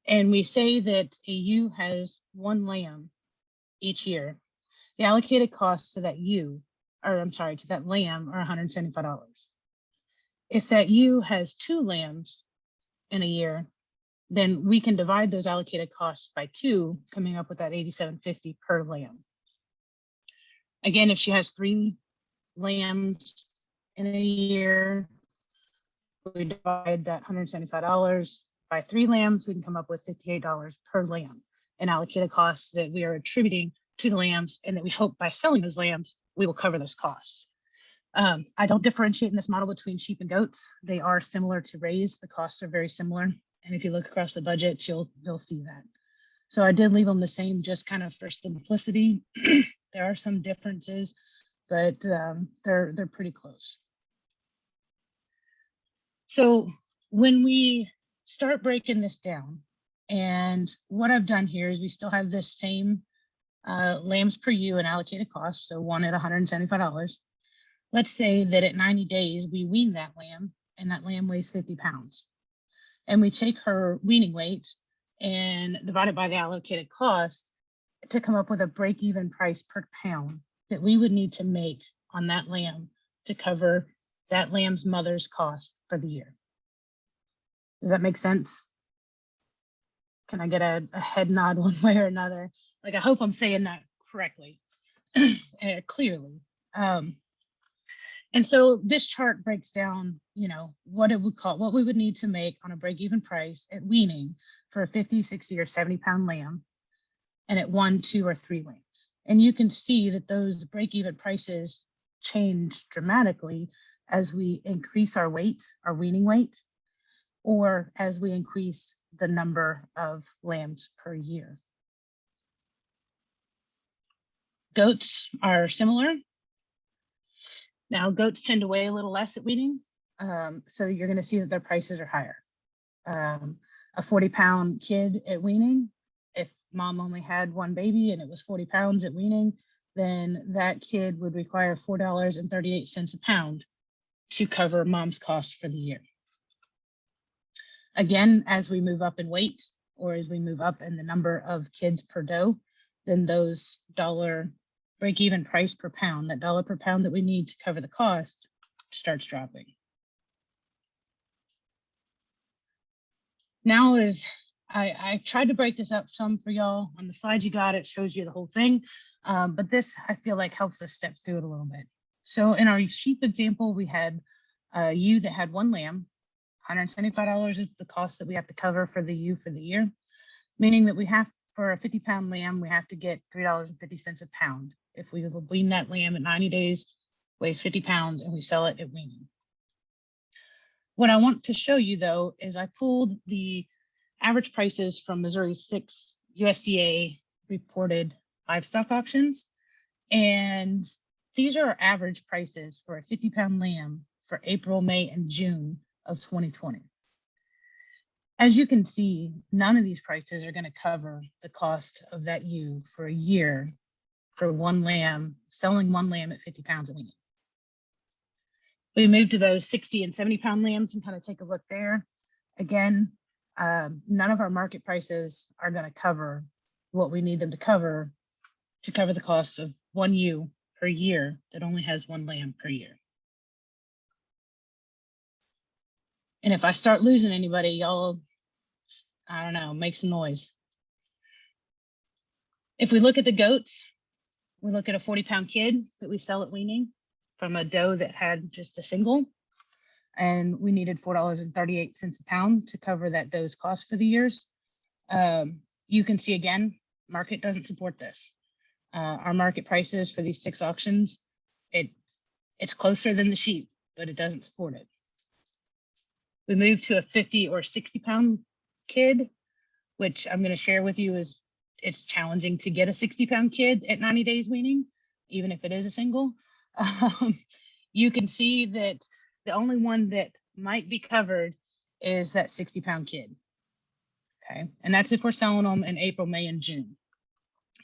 and we say that a ewe has 1 lamb each year, the allocated costs to that ewe, or I'm sorry, to that lamb are $175. If that ewe has 2 lambs in a year, then we can divide those allocated costs by 2, coming up with that $87.50 per lamb. Again, if she has 3 lambs in a year, we divide that $175 by 3 lambs, we can come up with $58 per lamb in allocated costs that we are attributing to the lambs, and that we hope by selling those lambs, we will cover those costs. I don't differentiate in this model between sheep and goats. They are similar to raise. The costs are very similar. And if you look across the budget, you'll see that. So I did leave them the same, just kind of for simplicity. There are some differences, but they're pretty close. So when we start breaking this down, and what I've done here is we still have this same lambs per ewe and allocated costs, so one at $175. Let's say that at 90 days, we wean that lamb, and that lamb weighs 50 pounds. And we take her weaning weight and divide it by the allocated cost to come up with a break-even price per pound that we would need to make on that lamb to cover that lamb's mother's cost for the year. Does that make sense? Can I get a head nod one way or another? Like, I hope I'm saying that correctly, clearly. And so this chart breaks down, you know, what we would need to make on a break-even price at weaning for a 50, 60, or 70-pound lamb, and at 1, 2, or 3 lambs. And you can see that those break-even prices change dramatically as we increase our weight, our weaning weight, or as we increase the number of lambs per year. Goats are similar. Now, goats tend to weigh a little less at weaning, so you're going to see that their prices are higher. A 40-pound kid at weaning, if mom only had 1 baby and it was 40 pounds at weaning, then that kid would require $4.38 a pound to cover mom's costs for the year. Again, as we move up in weight, or as we move up in the number of kids per doe, then those dollar break-even price per pound, that dollar per pound that we need to cover the cost, starts dropping. Now is, I tried to break this up some for y'all. On the slide you got, it shows you the whole thing, but this I feel like helps us step through it a little bit. So in our sheep example, we had a ewe that had 1 lamb. $175 is the cost that we have to cover for the ewe for the year, meaning that we have, for a 50-pound lamb, we have to get $3.50 a pound. If we wean that lamb at 90 days, weighs 50 pounds, and we sell it at weaning. What I want to show you, though, is I pulled the average prices from Missouri's 6 USDA reported livestock auctions. And these are our average prices for a 50-pound lamb for April, May, and June of 2020. As you can see, none of these prices are going to cover the cost of that ewe for a year for 1 lamb, selling 1 lamb at 50 pounds a week. We move to those 60 and 70-pound lambs and kind of take a look there. Again, none of our market prices are going to cover what we need them to cover the cost of 1 ewe per year that only has 1 lamb per year. And if I start losing anybody, y'all, I don't know, make some noise. If we look at the goats, we look at a 40-pound kid that we sell at weaning from a doe that had just a single, and we needed $4.38 a pound to cover that doe's cost for the years. You can see again, market doesn't support this. Our market prices for these 6 auctions, it's closer than the sheep, but it doesn't support it. We move to a 50 or 60-pound kid, which I'm going to share with you is it's challenging to get a 60-pound kid at 90 days weaning, even if it is a single. You can see that the only one that might be covered is that 60-pound kid. Okay, and that's if we're selling them in April, May, and June.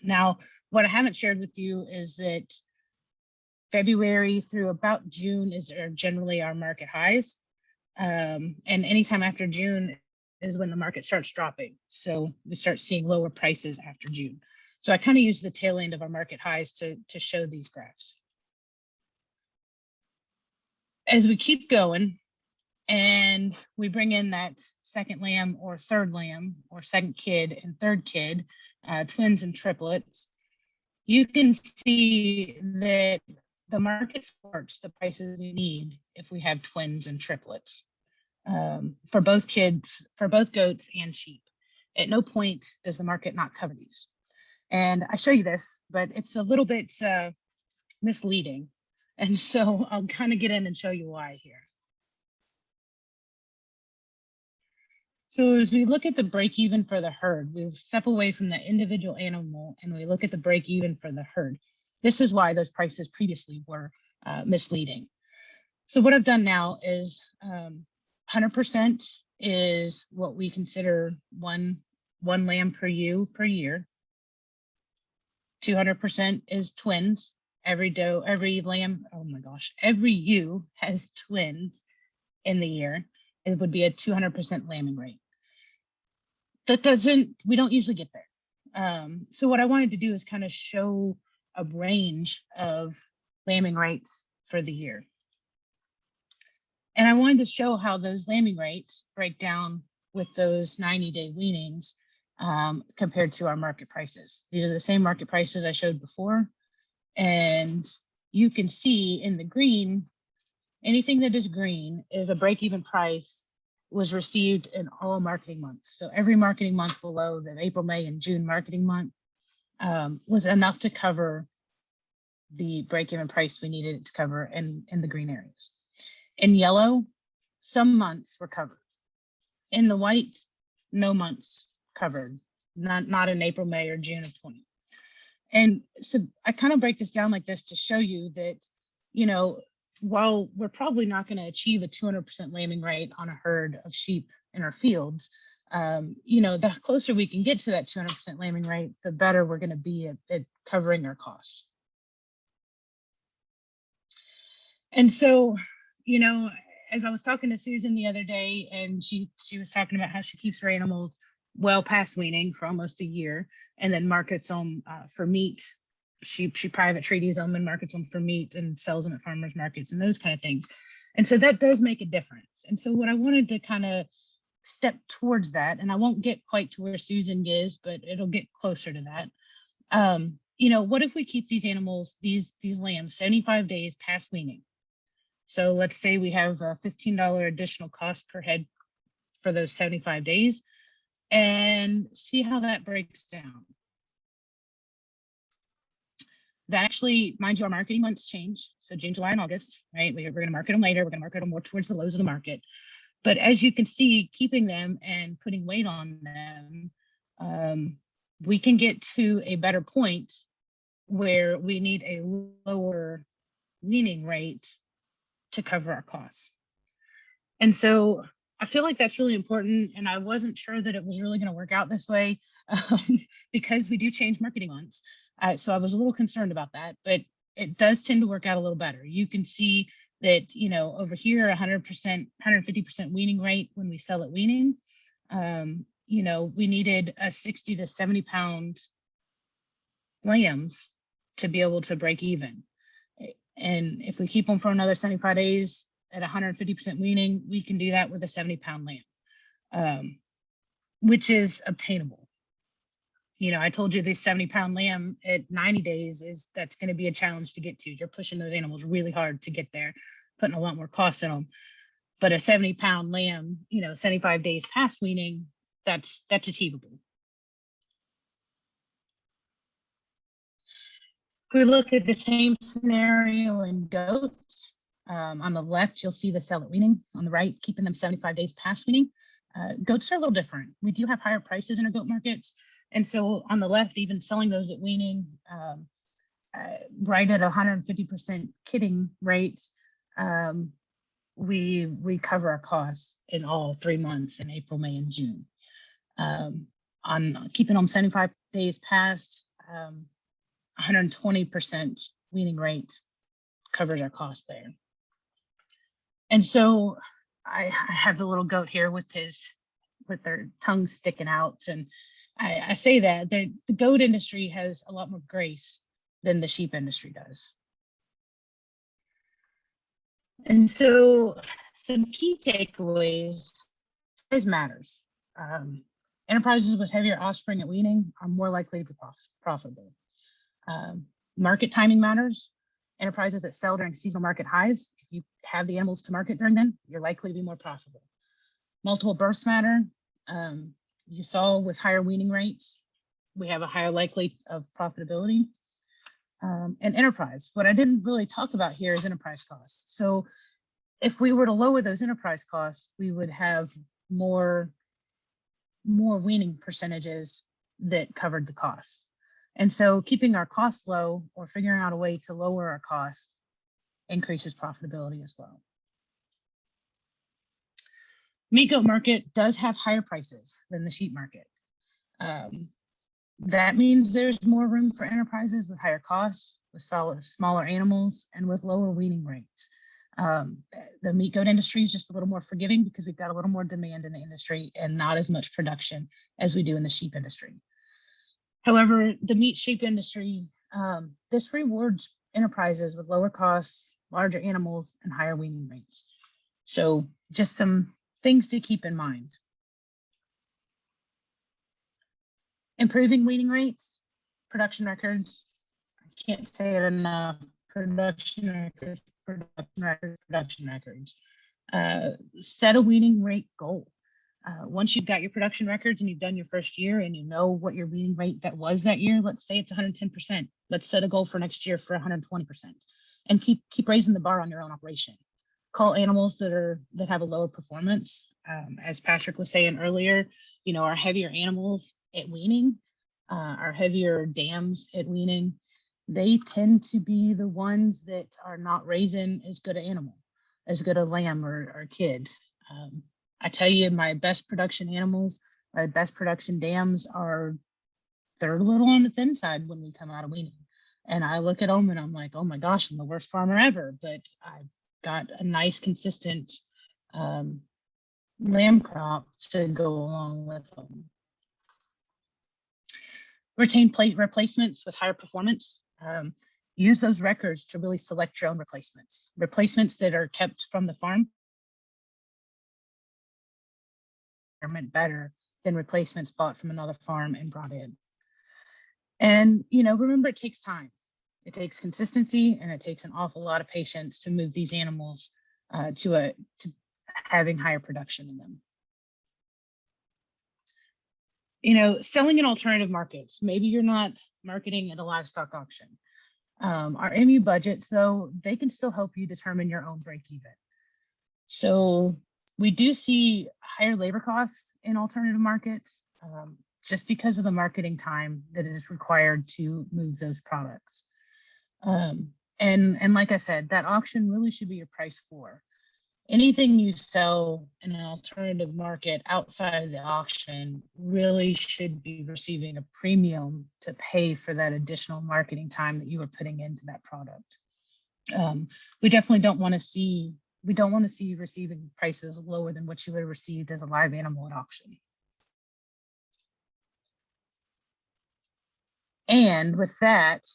Now, what I haven't shared with you is that February through about June are generally our market highs. And anytime after June is when the market starts dropping. So we start seeing lower prices after June. So I kind of use the tail end of our market highs to show these graphs. As we keep going and we bring in that second lamb or third lamb or second kid and third kid, twins and triplets, you can see that the market supports the prices we need if we have twins and triplets for both kids, for both goats and sheep. At no point does the market not cover these. And I show you this, but it's a little bit misleading. And so I'll kind of get in and show you why here. So as we look at the break even for the herd, we step away from the individual animal and we look at the break even for the herd. This is why those prices previously were misleading. So what I've done now is 100% is what we consider one lamb per ewe per year. 200% is twins. Every lamb, oh my gosh, every ewe has twins in the year. It would be a 200% lambing rate. We don't usually get there. So what I wanted to do is kind of show a range of lambing rates for the year. And I wanted to show how those lambing rates break down with those 90-day weanings compared to our market prices. These are the same market prices I showed before. And you can see in the green, anything that is green is a break-even price was received in all marketing months. So every marketing month below the April, May, and June marketing month was enough to cover the break-even price we needed it to cover in the green areas. In yellow, some months were covered. In the white, no months covered, not in April, May, or June of 20. And so I kind of break this down like this to show you that, you know, while we're probably not going to achieve a 200% lambing rate on a herd of sheep in our fields, you know, the closer we can get to that 200% lambing rate, the better we're going to be at covering our costs. And so, you know, as I was talking to Susan the other day, and she was talking about how she keeps her animals well past weaning for almost a year, and then markets them for meat. She private treaties them and markets them for meat and sells them at farmers markets and those kind of things. And so that does make a difference. And so what I wanted to kind of step towards that, and I won't get quite to where Susan is, but it'll get closer to that. You know, what if we keep these animals, these lambs, 75 days past weaning? So let's say we have a $15 additional cost per head for those 75 days, and see how that breaks down. That actually, mind you, our marketing months change. So June, July, and August, right? We're going to market them later. We're going to market them more towards the lows of the market. But as you can see, keeping them and putting weight on them, we can get to a better point where we need a lower weaning rate to cover our costs. And so I feel like that's really important. And I wasn't sure that it was really going to work out this way because we do change marketing months. So I was a little concerned about that, but it does tend to work out a little better. You can see that, you know, over here, 100%, 150% weaning rate when we sell at weaning, you know, we needed a 60 to 70 pound lambs to be able to break even. And if we keep them for another 75 days at 150% weaning, we can do that with a 70-pound lamb, which is obtainable. You know, I told you this 70-pound lamb at 90 days that's going to be a challenge to get to. You're pushing those animals really hard to get there, putting a lot more cost in them. But a 70-pound lamb, you know, 75 days past weaning, that's achievable. If we look at the same scenario in goats, on the left, you'll see the sell at weaning. On the right, keeping them 75 days past weaning. Goats are a little different. We do have higher prices in our goat markets. And so on the left, even selling those at weaning, right at 150% kidding rates, we cover our costs in all 3 months in April, May, and June. On keeping them 75 days past, 120% weaning rate covers our cost there. And so I have the little goat here with their tongue sticking out. And I say that the goat industry has a lot more grace than the sheep industry does. And so some key takeaways: size matters. Enterprises with heavier offspring at weaning are more likely to be profitable. Market timing matters. Enterprises that sell during seasonal market highs, if you have the animals to market during then, you're likely to be more profitable. Multiple births matter. You saw with higher weaning rates, we have a higher likely of profitability. And enterprise, what I didn't really talk about here is enterprise costs. So if we were to lower those enterprise costs, we would have more weaning percentages that covered the costs. And so keeping our costs low or figuring out a way to lower our costs increases profitability as well. Meat goat market does have higher prices than the sheep market. That means there's more room for enterprises with higher costs, with smaller animals, and with lower weaning rates. The meat goat industry is just a little more forgiving because we've got a little more demand in the industry and not as much production as we do in the sheep industry. However, the meat sheep industry, this rewards enterprises with lower costs, larger animals, and higher weaning rates. So just some things to keep in mind. Improving weaning rates, production records. I can't say it enough. Production records. Set a weaning rate goal. Once you've got your production records and you've done your first year and you know what your weaning rate that was that year, let's say it's 110%. Let's set a goal for next year for 120% and keep raising the bar on your own operation. Call animals that have a lower performance. As Patrick was saying earlier, our heavier animals at weaning, our heavier dams at weaning, they tend to be the ones that are not raising as good an animal, as good a lamb or kid. I tell you, my best production animals, my best production dams they're a little on the thin side when we come out of weaning. And I look at them and I'm like, oh my gosh, I'm the worst farmer ever, but I've got a nice, consistent lamb crop to go along with them. Retain plate replacements with higher performance. Use those records to really select your own replacements that are kept from the farm better than replacements bought from another farm and brought in. And remember, it takes time. It takes consistency, and it takes an awful lot of patience to move these animals to having higher production in them. Selling in alternative markets. Maybe you're not marketing at a livestock auction. Our MU budgets, though, they can still help you determine your own break even. So we do see higher labor costs in alternative markets just because of the marketing time that is required to move those products. And like I said, that auction really should be your price floor. Anything you sell in an alternative market outside of the auction really should be receiving a premium to pay for that additional marketing time that you are putting into that product. We definitely don't want to see you receiving prices lower than what you would have received as a live animal at auction. And with that,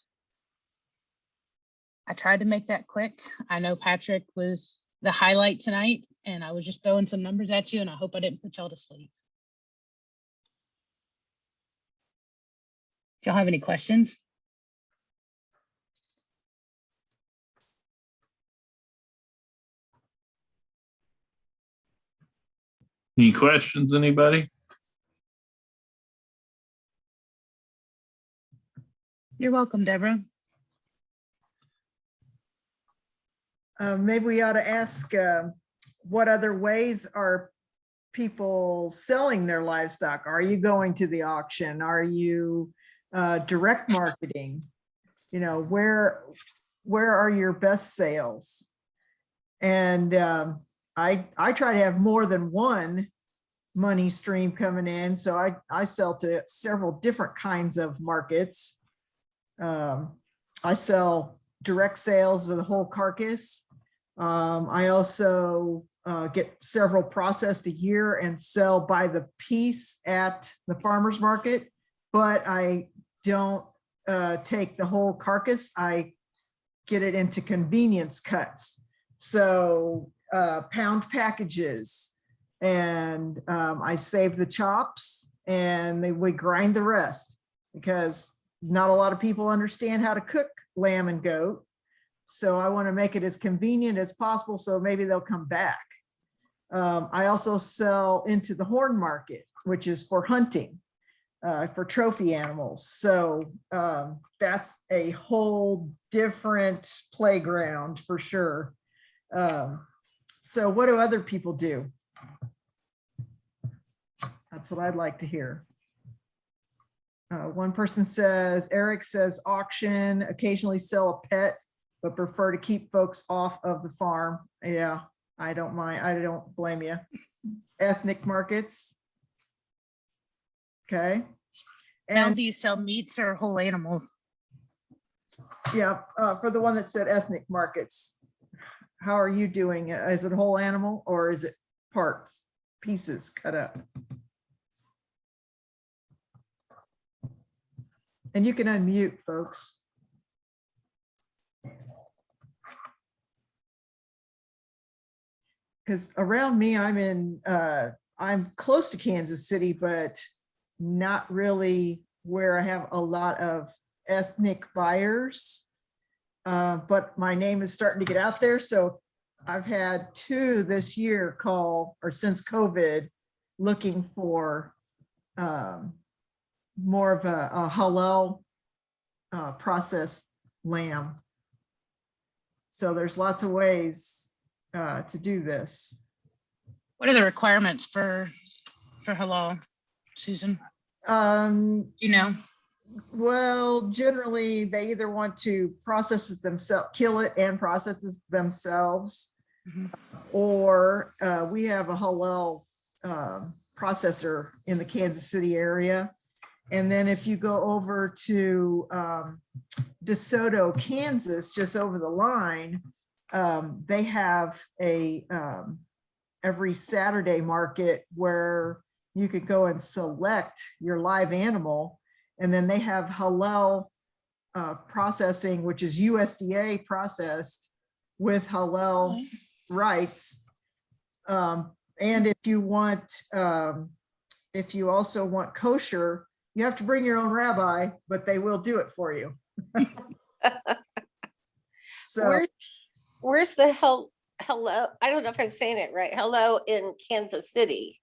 I tried to make that quick. I know Patrick was the highlight tonight, and I was just throwing some numbers at you, and I hope I didn't put y'all to sleep. Do y'all have any questions? Any questions, anybody? You're welcome, Deborah. Maybe we ought to ask what other ways are people selling their livestock? Are you going to the auction? Are you direct marketing? Where are your best sales? And I try to have more than one money stream coming in. So I sell to several different kinds of markets. I sell direct sales of the whole carcass. I also get several processed a year and sell by the piece at the farmer's market, but I don't take the whole carcass. I get it into convenience cuts. So pound packages, and I save the chops and we grind the rest, because not a lot of people understand how to cook lamb and goat. So I want to make it as convenient as possible, so maybe they'll come back. I also sell into the horn market, which is for hunting, for trophy animals. So that's a whole different playground for sure. So what do other people do? That's what I'd like to hear. One person says, Eric says auction, occasionally sell a pet, but prefer to keep folks off of the farm. Yeah, I don't mind. I don't blame you. Ethnic markets. Okay. Now, And do you sell meats or whole animals? yeah, for the one that said ethnic markets, how are you doing it? Is it whole animal or is it parts, pieces cut up? And you can unmute, folks. Because around me, I'm close to Kansas City, but not really where I have a lot of ethnic buyers. But my name is starting to get out there. So I've had 2 this year call, or since COVID, looking for more of a halal processed lamb. So there's lots of ways to do this. What are the requirements for halal, Susan? You know, Well, generally they either want to process it themselves, kill it and process it themselves, or we have a halal processor in the Kansas City area. And then if you go over to DeSoto, Kansas, just over the line, they have a every Saturday market where you could go and select your live animal, and then they have halal processing, which is USDA processed with halal rights. And if you also want kosher, you have to bring your own rabbi, but they will do it for you. So where's the hello? I don't know if I'm saying it right. Hello in Kansas City.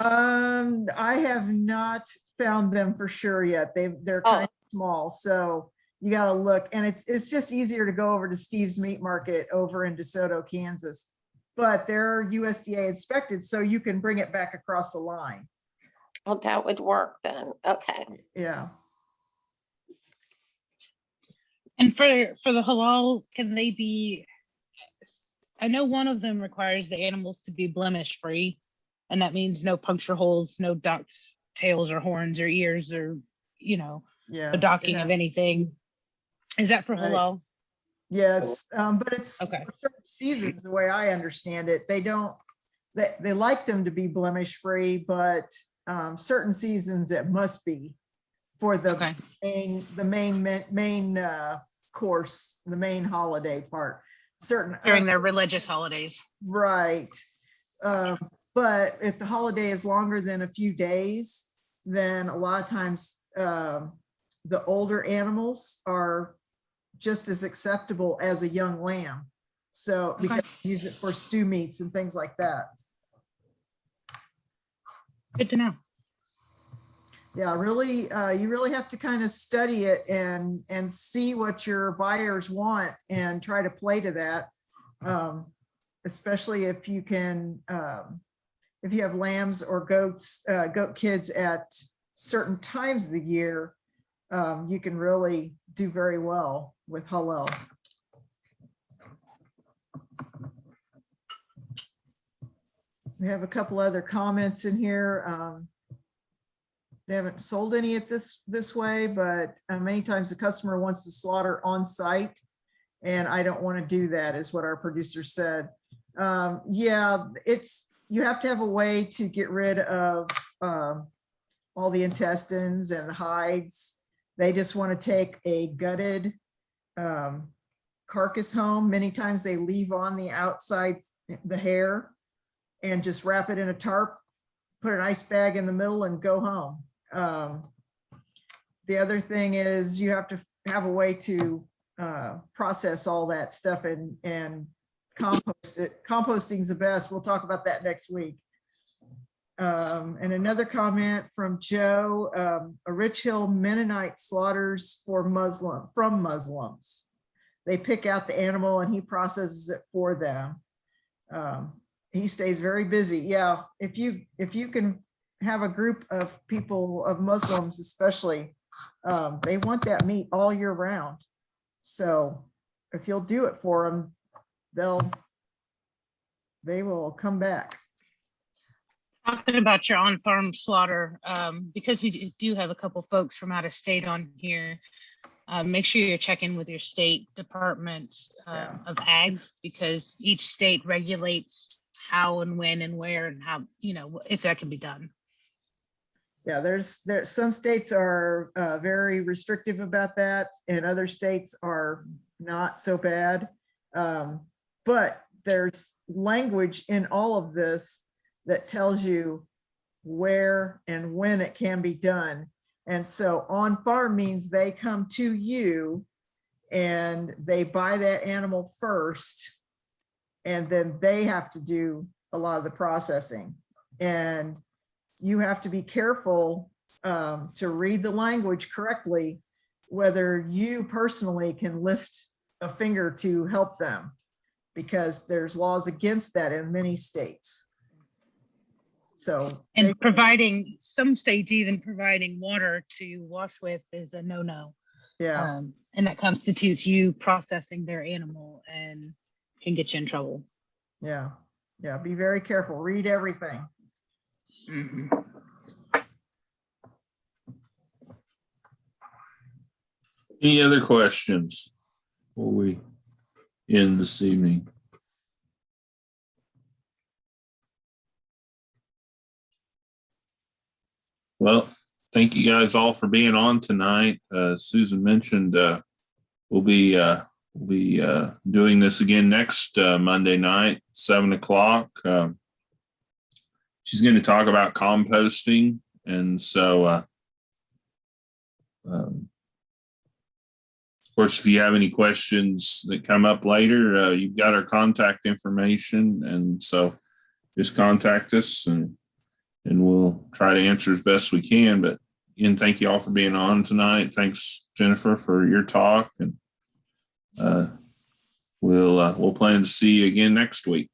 I have not found them for sure yet. They're kind of small, so you got to look. And it's just easier to go over to Steve's Meat Market over in DeSoto, Kansas. But they're USDA inspected, so you can bring it back across the line. Oh, that would work then. Okay. Yeah. and for the halal, can they be? I know one of them requires the animals to be blemish free, and that means no puncture holes, no ducts, tails, or horns, or ears, or Yeah. the docking of anything. Is that for Right. halal? Yes, but it's Okay. for certain seasons, the way I understand it. They like them to be blemish free, but certain seasons it must be for the main course, the main holiday part. Certain During their religious holidays. right. But if the holiday is longer than a few days, then a lot of times the older animals are just as acceptable as a young lamb. So because you use it for stew meats and things like that. Good to know. Yeah, really, you really have to kind of study it and see what your buyers want and try to play to that. Especially if you can, if you have lambs or goats, goat kids at certain times of the year, you can really do very well with halal. We have a couple other comments in here. they haven't sold any at this way, but many times the customer wants to slaughter on site. And I don't want to do that, is what our producer said. Yeah, you have to have a way to get rid of all the intestines and the hides. They just want to take a gutted carcass home. Many times they leave on the outside the hair and just wrap it in a tarp, put an ice bag in the middle and go home. The other thing is you have to have a way to process all that stuff and compost it. Composting is the best. We'll talk about that next week. And another comment from Joe, a Rich Hill Mennonite slaughters from Muslims. They pick out the animal and he processes it for them. He stays very busy. Yeah, if you can have a group of people, of Muslims especially, they want that meat all year round. So if you'll do it for them, they will come back. Talking about your on-farm slaughter, because we do have a couple folks from out of state on here, make sure you're checking with your state departments of ag, because each state regulates how and when and where and how, if that can be done. Yeah, there's some states are very restrictive about that, and other states are not so bad. But there's language in all of this that tells you where and when it can be done. And so on farm means they come to you and they buy that animal first, and then they have to do a lot of the processing. And you have to be careful to read the language correctly, whether you personally can lift a finger to help them, because there's laws against that in many states. So, and some states even providing water to wash with is a no-no. Yeah. And that constitutes you processing their animal and can get you in trouble. Yeah. Yeah. Be very careful. Read everything. Mm-hmm. Any other questions before we end this evening? Well, thank you guys all for being on tonight. Susan mentioned we'll be doing this again next Monday night, 7:00. She's going to talk about composting, and so of course, if you have any questions that come up later, you've got our contact information, and so just contact us and we'll try to answer as best we can. But again, thank you all for being on tonight. Thanks, Jennifer, for your talk, and we'll plan to see you again next week.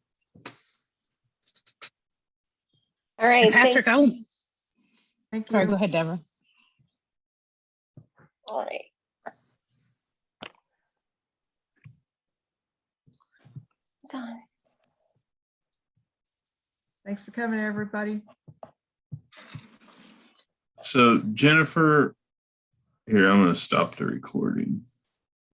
All right. And Patrick, Thank you. Sorry, go ahead, Deborah. All right. It's on. Thanks for coming, everybody. So Jennifer, here, I'm going to stop the recording.